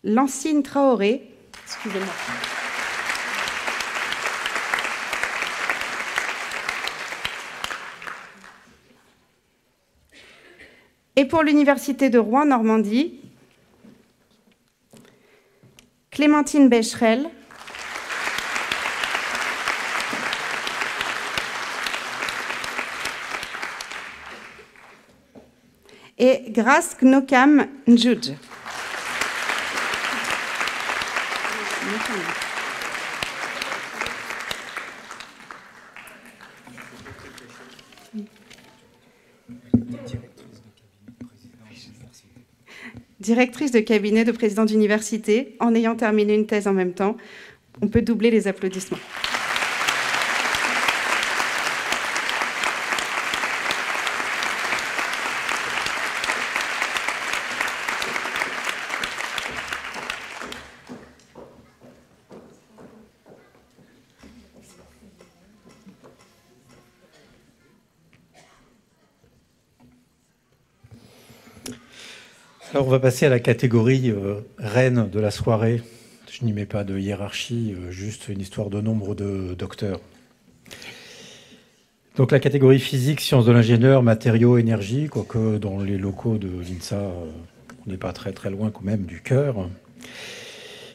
Lancine Traoré. Excusez-moi. Et pour l'Université de Rouen-Normandie, Clémentine Becherel. Et Grace Knokam Ndjoudj. Directrice de cabinet de président d'université, en ayant terminé une thèse en même temps. On peut doubler les applaudissements. Alors on va passer à la catégorie reine de la soirée. Je n'y mets pas de hiérarchie, juste une histoire de nombre de docteurs. Donc la catégorie physique, sciences de l'ingénieur, matériaux, énergie, quoique dans les locaux de l'INSA, on n'est pas très très loin quand même du cœur.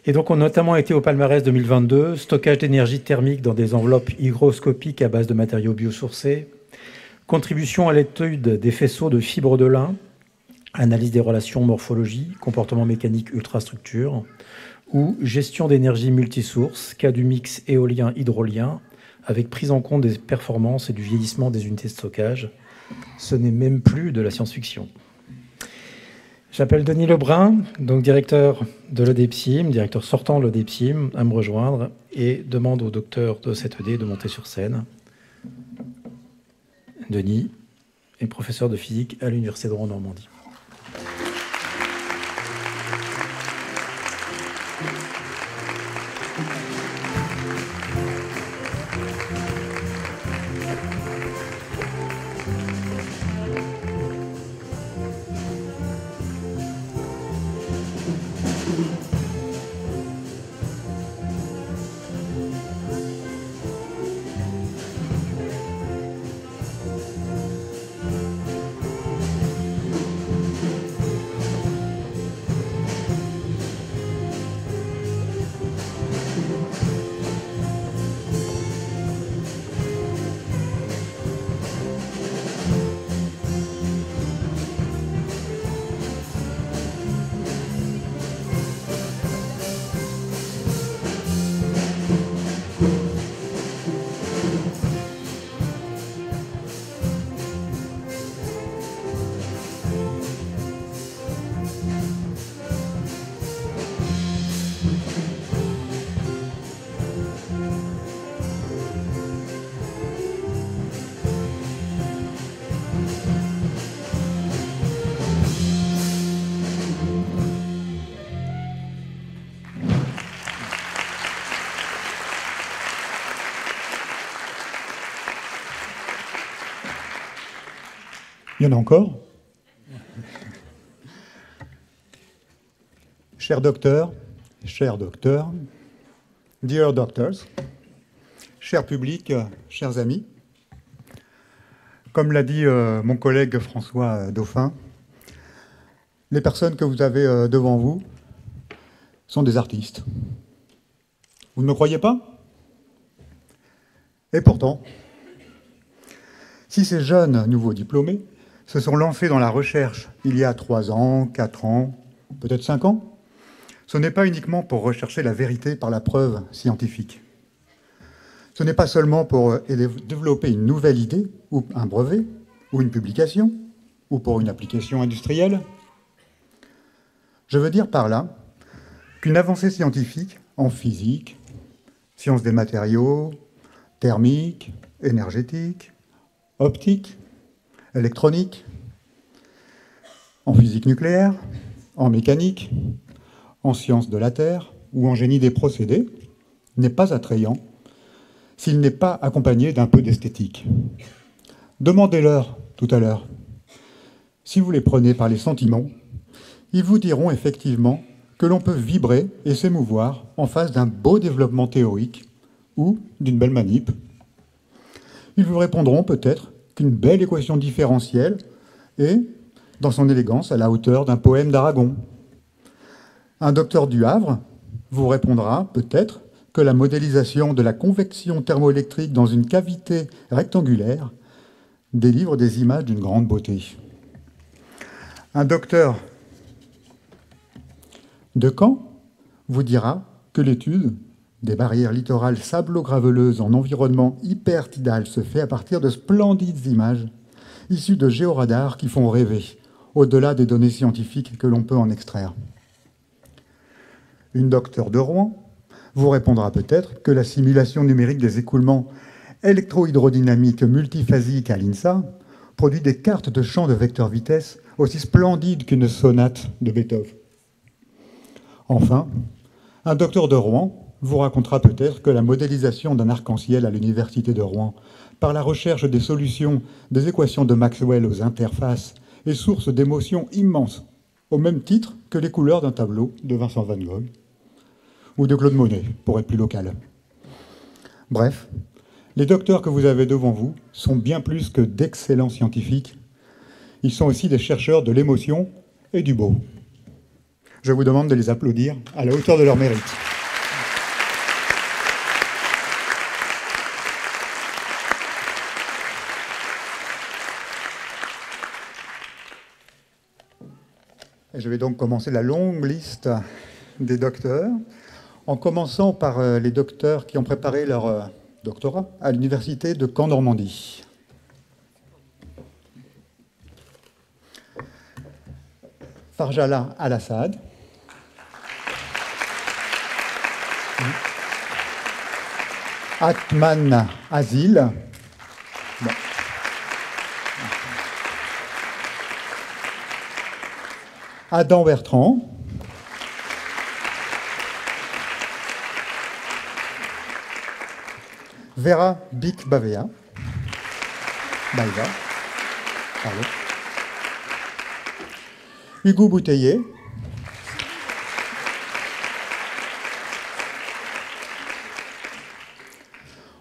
Et donc on a notamment été au palmarès 2022, stockage d'énergie thermique dans des enveloppes hygroscopiques à base de matériaux biosourcés, contribution à l'étude des faisceaux de fibres de lin, analyse des relations morphologie, comportement mécanique ultrastructure, ou gestion d'énergie multisource, cas du mix éolien-hydrolien, avec prise en compte des performances et du vieillissement des unités de stockage. Ce n'est même plus de la science-fiction. J'appelle Denis Lebrun, donc directeur de l'EDEPSIM, directeur sortant de l'EDEPSIM, à me rejoindre et demande au docteur de cette ED de monter sur scène. Denis est professeur de physique à l'Université de Rouen-Normandie. Il y en a encore. Cher docteur, dear doctors, cher public, chers amis, comme l'a dit mon collègue François Dauphin, les personnes que vous avez devant vous sont des artistes. Vous ne me croyez pas? Et pourtant, si ces jeunes nouveaux diplômés se sont lancés dans la recherche il y a 3 ans, 4 ans, peut-être 5 ans, ce n'est pas uniquement pour rechercher la vérité par la preuve scientifique. Ce n'est pas seulement pour développer une nouvelle idée, ou un brevet, ou une publication, ou pour une application industrielle. Je veux dire par là qu'une avancée scientifique en physique, sciences des matériaux, thermique, énergétique, optique, électronique, en physique nucléaire, en mécanique, en sciences de la Terre ou en génie des procédés, n'est pas attrayant s'il n'est pas accompagné d'un peu d'esthétique. Demandez-leur tout à l'heure. Si vous les prenez par les sentiments, ils vous diront effectivement que l'on peut vibrer et s'émouvoir en face d'un beau développement théorique ou d'une belle manip. Ils vous répondront peut-être qu'une belle équation différentielle est, dans son élégance, à la hauteur d'un poème d'Aragon. Un docteur du Havre vous répondra peut-être que la modélisation de la convection thermoélectrique dans une cavité rectangulaire délivre des images d'une grande beauté. Un docteur de Caen vous dira que l'étude des barrières littorales sablo-graveleuses en environnement hypertidal se fait à partir de splendides images issues de géoradars qui font rêver, au-delà des données scientifiques que l'on peut en extraire. Une docteure de Rouen vous répondra peut-être que la simulation numérique des écoulements électro-hydrodynamiques multiphasiques à l'INSA produit des cartes de champ de vecteur vitesse aussi splendides qu'une sonate de Beethoven. Enfin, un docteur de Rouen vous racontera peut-être que la modélisation d'un arc-en-ciel à l'université de Rouen par la recherche des solutions des équations de Maxwell aux interfaces est source d'émotions immenses, au même titre que les couleurs d'un tableau de Vincent van Gogh ou de Claude Monet, pour être plus local. Bref, les docteurs que vous avez devant vous sont bien plus que d'excellents scientifiques. Ils sont aussi des chercheurs de l'émotion et du beau. Je vous demande de les applaudir à la hauteur de leur mérite. Et je vais donc commencer la longue liste des docteurs, en commençant par les docteurs qui ont préparé leur doctorat à l'université de Caen-Normandie. Farjala Al-Assad, Atman Azil, Bon. Adam Bertrand. Vera Bic-Bavea. Baïva. Pardon. Hugo Bouteiller.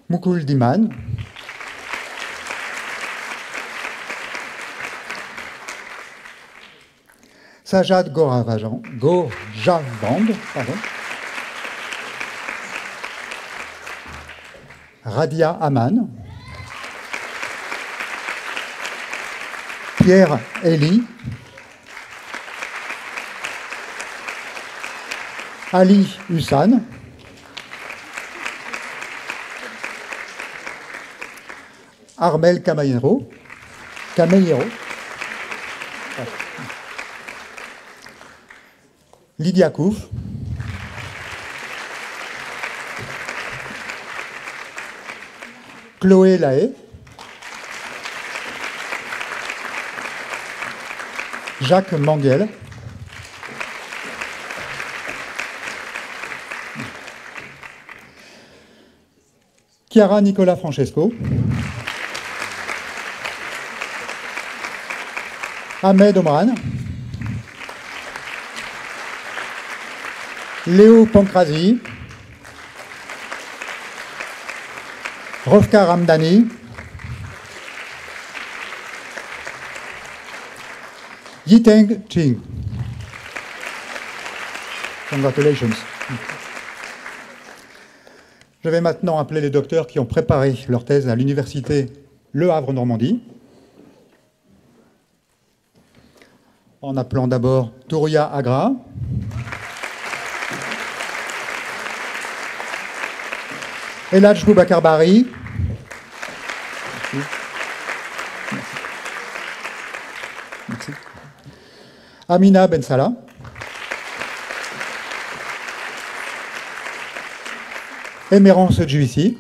Mukul Diman. Sajad Gojavand, pardon. Radia Aman. Pierre Elie. Ali Hussan. Armel Camallero. Lydia Kouf. Chloé Lahaye. Jacques Manguel. Chiara Nicolas Francesco. Ahmed Omran. Léo Pancrazi. Rofka Ramdani. Yiteng Ching. Congratulations. Je vais maintenant appeler les docteurs qui ont préparé leur thèse à l'université Le Havre-Normandie. En appelant d'abord Touria Agra. Eladj Boubacar Bari. Merci. Merci. Amina Ben Salah. Émérance Djuissi.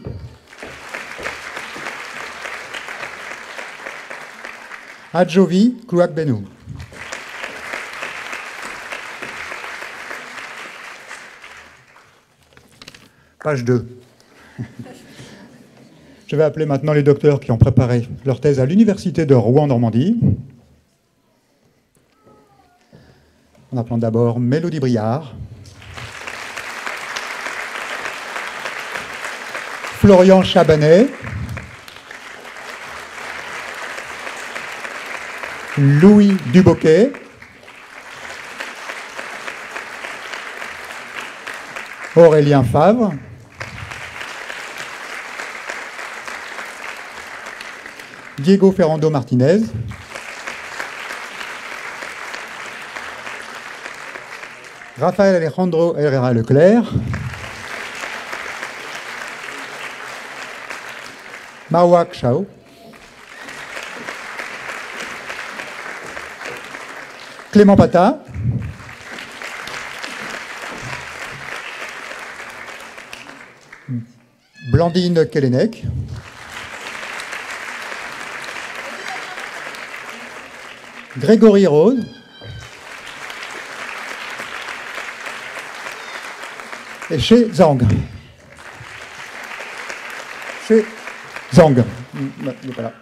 Adjovi Kouak Benou. Page 2. Je vais appeler maintenant les docteurs qui ont préparé leur thèse à l'université de Rouen-Normandie. En appelant d'abord Mélodie Briard, Florian Chabanet, Louis Duboquet, Aurélien Favre, Diego Ferrando Martinez, Rafael Alejandro Herrera Leclerc, Mawak Chao, Clément Pata, Blandine Kelenec, Grégory Rose, et chez Zhang. Chez Zhang. Non, il n'est pas là.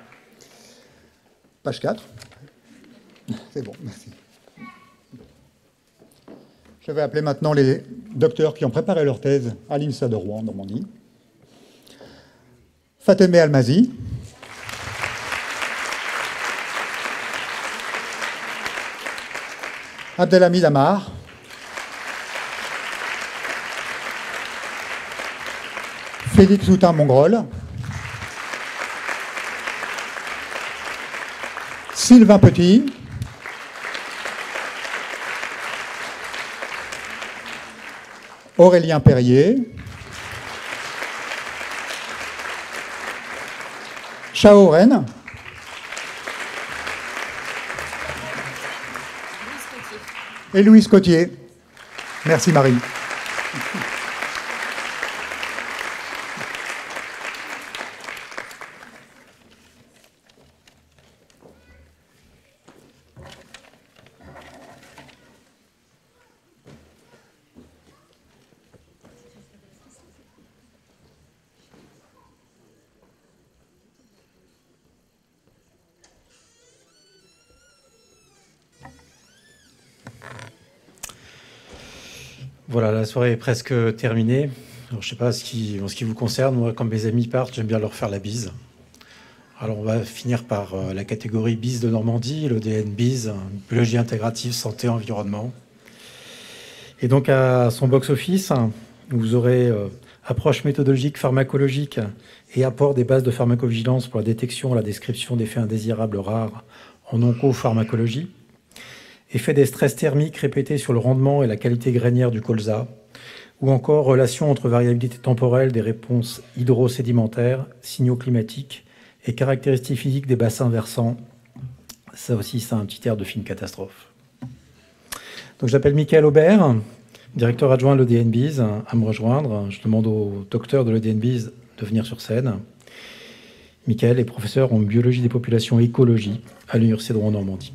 Page 4. C'est bon, merci. Je vais appeler maintenant les docteurs qui ont préparé leur thèse à l'INSA de Rouen, Normandie. Fatemeh Almazi. Abdelhamid Amar. Félix Houtin-Mongrol. Sylvain Petit. Aurélien Perrier. Chao Ren. Et Louis Cotier. Merci Marie. Voilà, la soirée est presque terminée. Alors, je ne sais pas, en ce qui vous concerne, moi, quand mes amis partent, j'aime bien leur faire la bise. Alors, on va finir par la catégorie BIS de Normandie, l'EDN BIS, biologie intégrative, santé, environnement. Et donc, à son box-office, vous aurez approche méthodologique pharmacologique et apport des bases de pharmacovigilance pour la détection et la description d'effets indésirables rares en oncopharmacologie. Effet des stress thermiques répétés sur le rendement et la qualité grainière du colza, ou encore relation entre variabilité temporelle des réponses hydrosédimentaires, signaux climatiques et caractéristiques physiques des bassins versants. Ça aussi, c'est un petit air de film catastrophe. Donc, j'appelle Michael Aubert, directeur adjoint de l'EDNBIS, à me rejoindre. Je demande au docteur de l'EDNBIS de venir sur scène. Michael est professeur en biologie des populations et écologie à l'Université de Rouen-Normandie.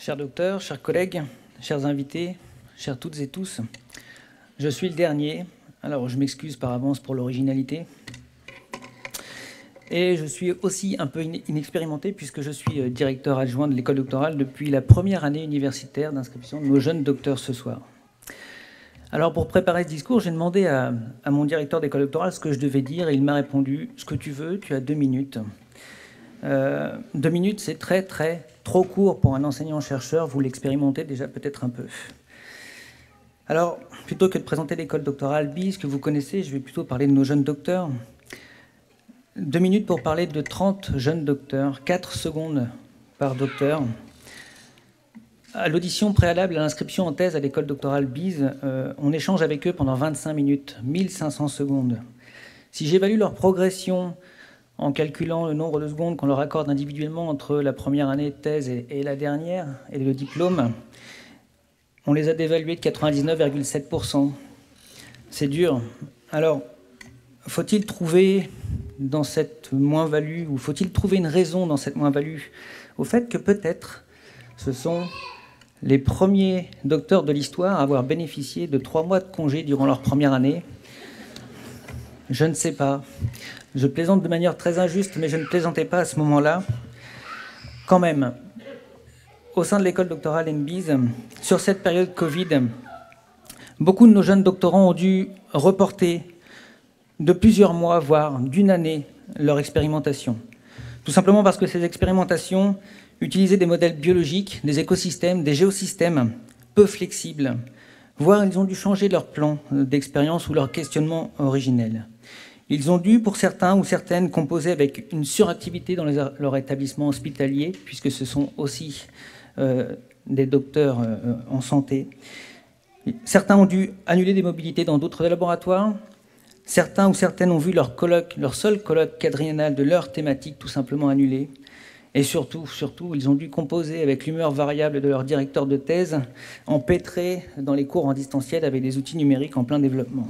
Chers docteurs, chers collègues, chers invités, chers toutes et tous, je suis le dernier, alors je m'excuse par avance pour l'originalité. Et je suis aussi un peu inexpérimenté puisque je suis directeur adjoint de l'école doctorale depuis la première année universitaire d'inscription de nos jeunes docteurs ce soir. Alors pour préparer ce discours, j'ai demandé à mon directeur d'école doctorale ce que je devais dire et il m'a répondu « Ce que tu veux, tu as 2 minutes ». 2 minutes, c'est trop court pour un enseignant-chercheur. Vous l'expérimentez déjà peut-être un peu. Alors, plutôt que de présenter l'école doctorale BIS que vous connaissez, je vais plutôt parler de nos jeunes docteurs. 2 minutes pour parler de 30 jeunes docteurs, 4 secondes par docteur. À l'audition préalable à l'inscription en thèse à l'école doctorale BIS, on échange avec eux pendant 25 minutes, 1500 secondes. Si j'évalue leur progression en calculant le nombre de secondes qu'on leur accorde individuellement entre la première année de thèse et la dernière, et le diplôme, on les a dévalués de 99,7%. C'est dur. Alors, faut-il trouver dans cette moins-value, ou faut-il trouver une raison dans cette moins-value au fait que peut-être ce sont les premiers docteurs de l'histoire à avoir bénéficié de 3 mois de congé durant leur première année? Je ne sais pas. Je plaisante de manière très injuste, mais je ne plaisantais pas à ce moment-là. Quand même, au sein de l'école doctorale NBIS, sur cette période Covid, beaucoup de nos jeunes doctorants ont dû reporter de plusieurs mois, voire d'une année, leur expérimentation. Tout simplement parce que ces expérimentations utilisaient des modèles biologiques, des écosystèmes, des géosystèmes peu flexibles, voire ils ont dû changer leur plan d'expérience ou leur questionnement originel. Ils ont dû, pour certains ou certaines, composer avec une suractivité dans leur établissement hospitalier, puisque ce sont aussi des docteurs en santé. Certains ont dû annuler des mobilités dans d'autres laboratoires. Certains ou certaines ont vu leur seul colloque quadriennal de leur thématique tout simplement annulé. Et surtout, ils ont dû composer avec l'humeur variable de leur directeur de thèse, empêtrés dans les cours en distanciel avec des outils numériques en plein développement.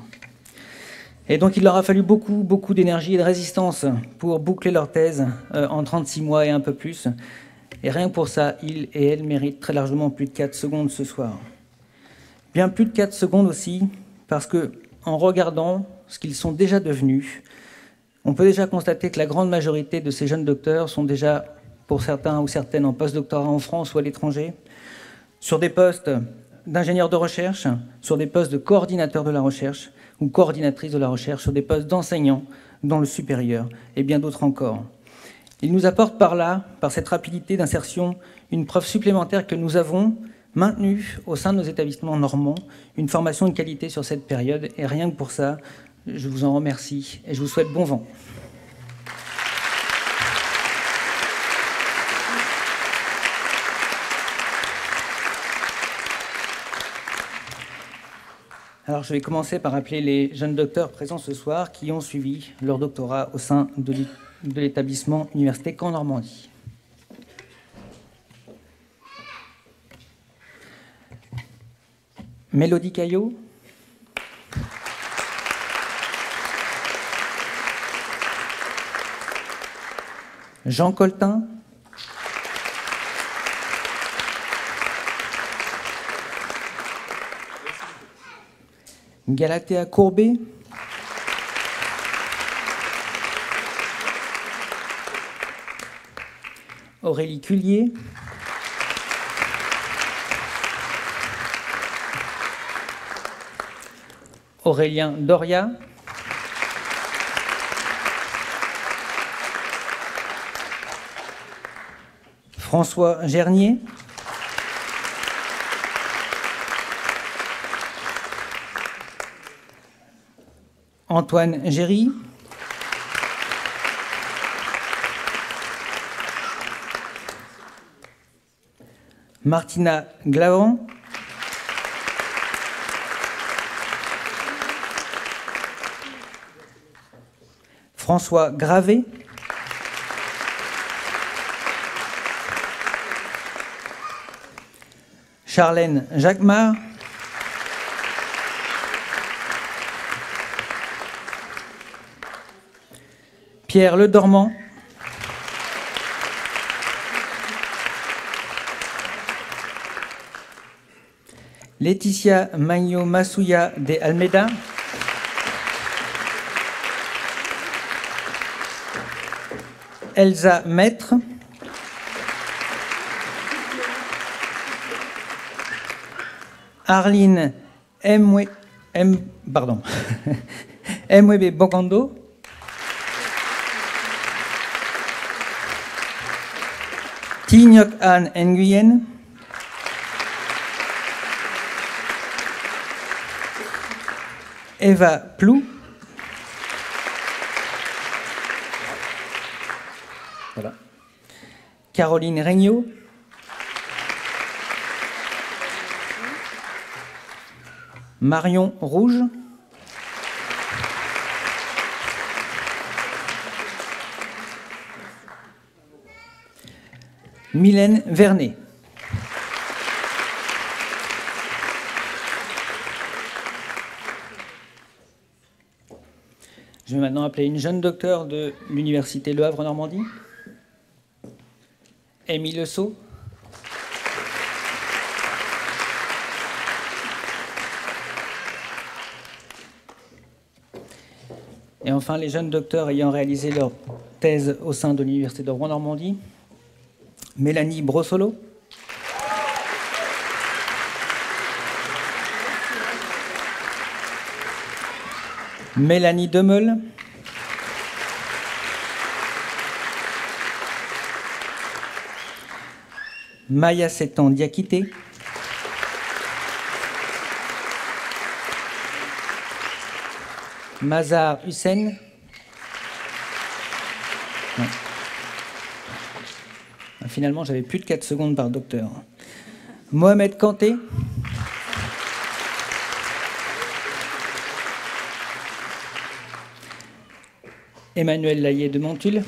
Et donc il leur a fallu beaucoup d'énergie et de résistance pour boucler leur thèse en 36 mois et un peu plus. Et rien que pour ça, ils et elles méritent très largement plus de 4 secondes ce soir. Bien plus de 4 secondes aussi, parce que en regardant ce qu'ils sont déjà devenus, on peut déjà constater que la grande majorité de ces jeunes docteurs sont déjà, pour certains ou certaines, en post-doctorat en France ou à l'étranger, sur des postes d'ingénieurs de recherche, sur des postes de coordinateurs de la recherche, ou coordinatrices de la recherche, sur des postes d'enseignants dans le supérieur, et bien d'autres encore. Il nous apporte par là, par cette rapidité d'insertion, une preuve supplémentaire que nous avons maintenue au sein de nos établissements normands une formation de qualité sur cette période, et rien que pour ça, je vous en remercie et je vous souhaite bon vent. Alors, je vais commencer par appeler les jeunes docteurs présents ce soir qui ont suivi leur doctorat au sein de l'établissement Université Caen Normandie. Mélodie Caillot. Jean Coltin. Galatea Courbet. Aurélie Cullier. Aurélien Doria. François Gernier. Antoine Géry. Martina Glavant. François Gravé. Charlène Jacquemart. Pierre Le Dormant. Laetitia Magno Masuya de Almeida. Elsa Maître. Arline Mwebe Bokando. Tignok Anne Nguyen. Eva Plou. Voilà. Caroline Regnault. Marion Rouge. Mylène Vernet. Je vais maintenant appeler une jeune docteure de l'Université Le Havre Normandie. Émile Le Sceau. Et enfin, les jeunes docteurs ayant réalisé leur thèse au sein de l'Université de Rouen-Normandie. Mélanie Brossolo. Mélanie Demeul. Maya Setan Diakité. Mazar Hussein. Non. Finalement, j'avais plus de 4 secondes par docteur. Mohamed Kanté. Emmanuel Laillé de Montulle.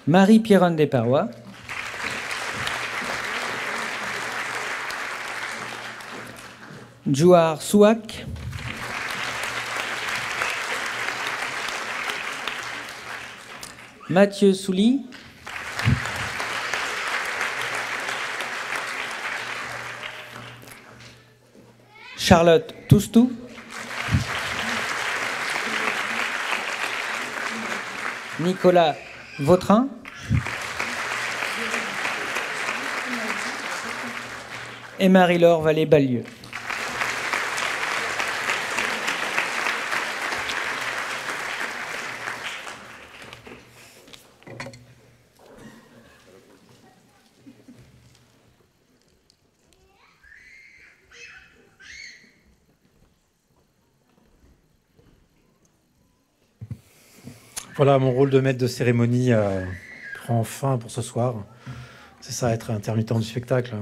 Marie Pierronne Desparois. Djouar Souak. Mathieu Souli. Charlotte Toustou. Nicolas Vautrin. Et Marie-Laure Vallée-Ballieu. Voilà, mon rôle de maître de cérémonie prend fin pour ce soir. C'est ça, être intermittent du spectacle.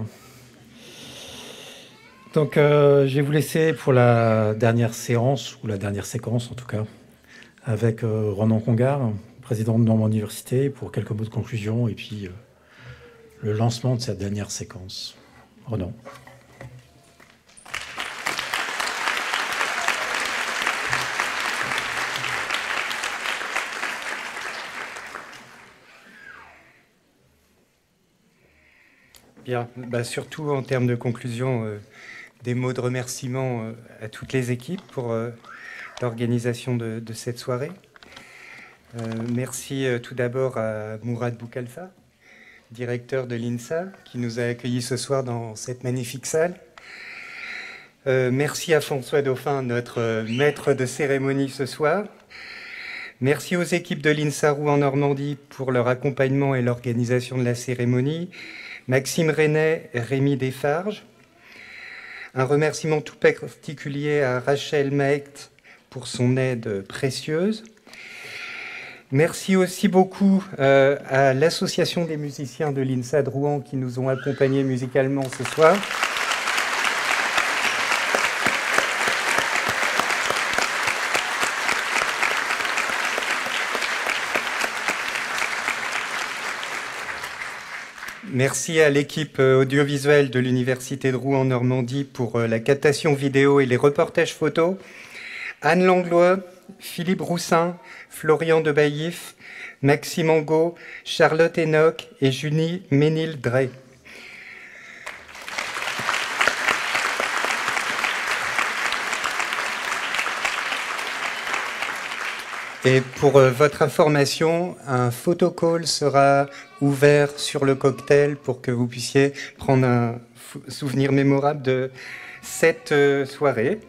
Donc, je vais vous laisser pour la dernière séance, ou la dernière séquence en tout cas, avec Ronan Congar, président de Normandie Université, pour quelques mots de conclusion et puis le lancement de cette dernière séquence. Ronan. Bien, surtout en termes de conclusion, des mots de remerciement à toutes les équipes pour l'organisation de cette soirée. Merci tout d'abord à Mourad Boukalfa, directeur de l'INSA, qui nous a accueillis ce soir dans cette magnifique salle. Merci à François Dauphin, notre maître de cérémonie ce soir. Merci aux équipes de l'INSA Rouen en Normandie pour leur accompagnement et l'organisation de la cérémonie. Maxime Renet et Rémi Desfarges. Un remerciement tout particulier à Rachel Maect pour son aide précieuse. Merci aussi beaucoup à l'association des musiciens de l'INSA de Rouen qui nous ont accompagnés musicalement ce soir. Merci à l'équipe audiovisuelle de l'Université de Rouen en Normandie pour la captation vidéo et les reportages photos. Anne Langlois, Philippe Roussin, Florian de Baillif, Maxime Angot, Charlotte Enoch et Junie Ménil-Drey. Et pour votre information, un photocall sera ouvert sur le cocktail pour que vous puissiez prendre un souvenir mémorable de cette soirée.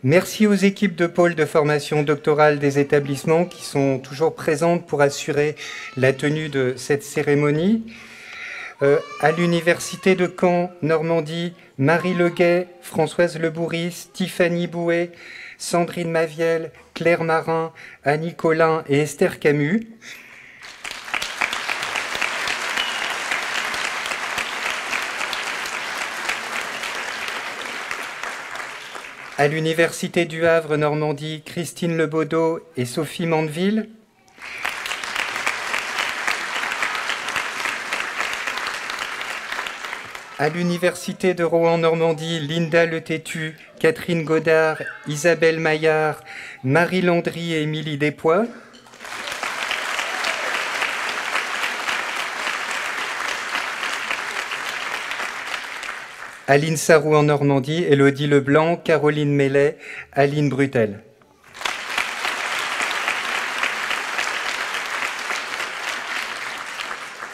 Merci aux équipes de pôle de formation doctorale des établissements qui sont toujours présentes pour assurer la tenue de cette cérémonie. À l'Université de Caen, Normandie, Marie Leguet, Françoise Lebouris, Tiffany Bouet, Sandrine Maviel, Claire Marin, Annie Collin et Esther Camus. À l'Université du Havre, Normandie, Christine Lebaudot et Sophie Mandeville. À l'Université de Rouen-Normandie, Linda Letétu, Catherine Godard, Isabelle Maillard, Marie Landry et Émilie Despois. À l'INSA Rouen-Normandie, Élodie Leblanc, Caroline Mellet, Aline Brutel.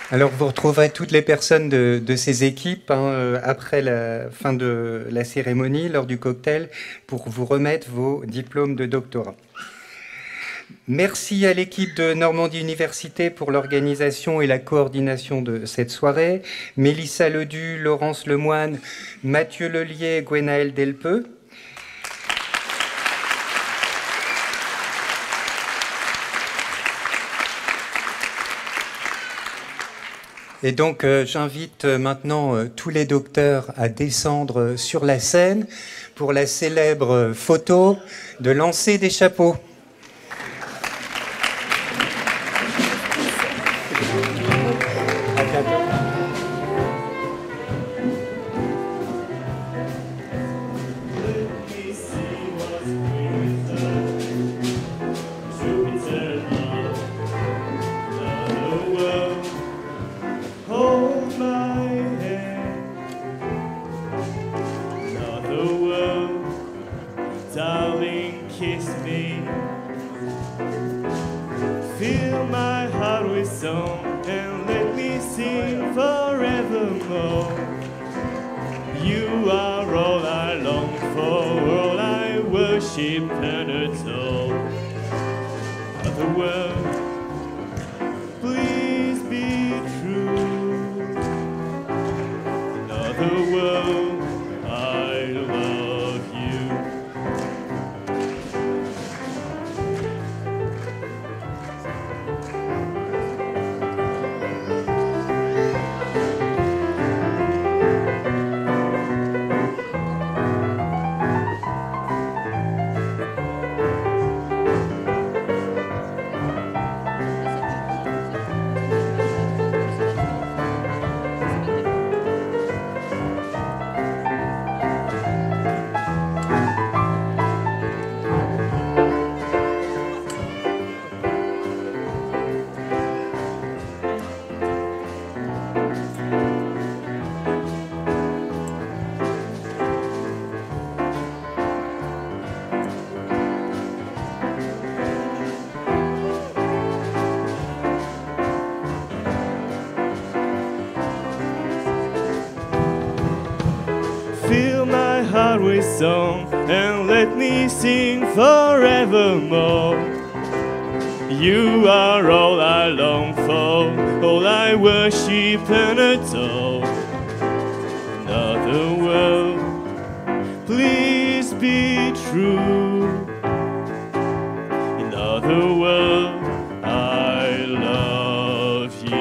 Alors, vous retrouverez toutes les personnes de ces équipes après la fin de la cérémonie, lors du cocktail, pour vous remettre vos diplômes de doctorat. Merci à l'équipe de Normandie Université pour l'organisation et la coordination de cette soirée. Mélissa Ledu, Laurence Lemoine, Mathieu Lelier et Gwenaël Delpeux. Et donc, j'invite maintenant tous les docteurs à descendre sur la scène pour la célèbre photo de lancer des chapeaux. song and let me sing forevermore. You are all I long for, all I worship and adore. Another world, please be true. Another world, I love you.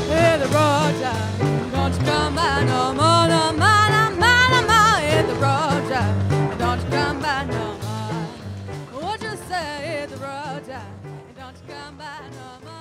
Hit the road, Jack. Don't you come back no more, no more, no more, no more. Hit the road, Jack. Don't you come back no more. What you say? Hit the road, Jack. Don't you come back no more.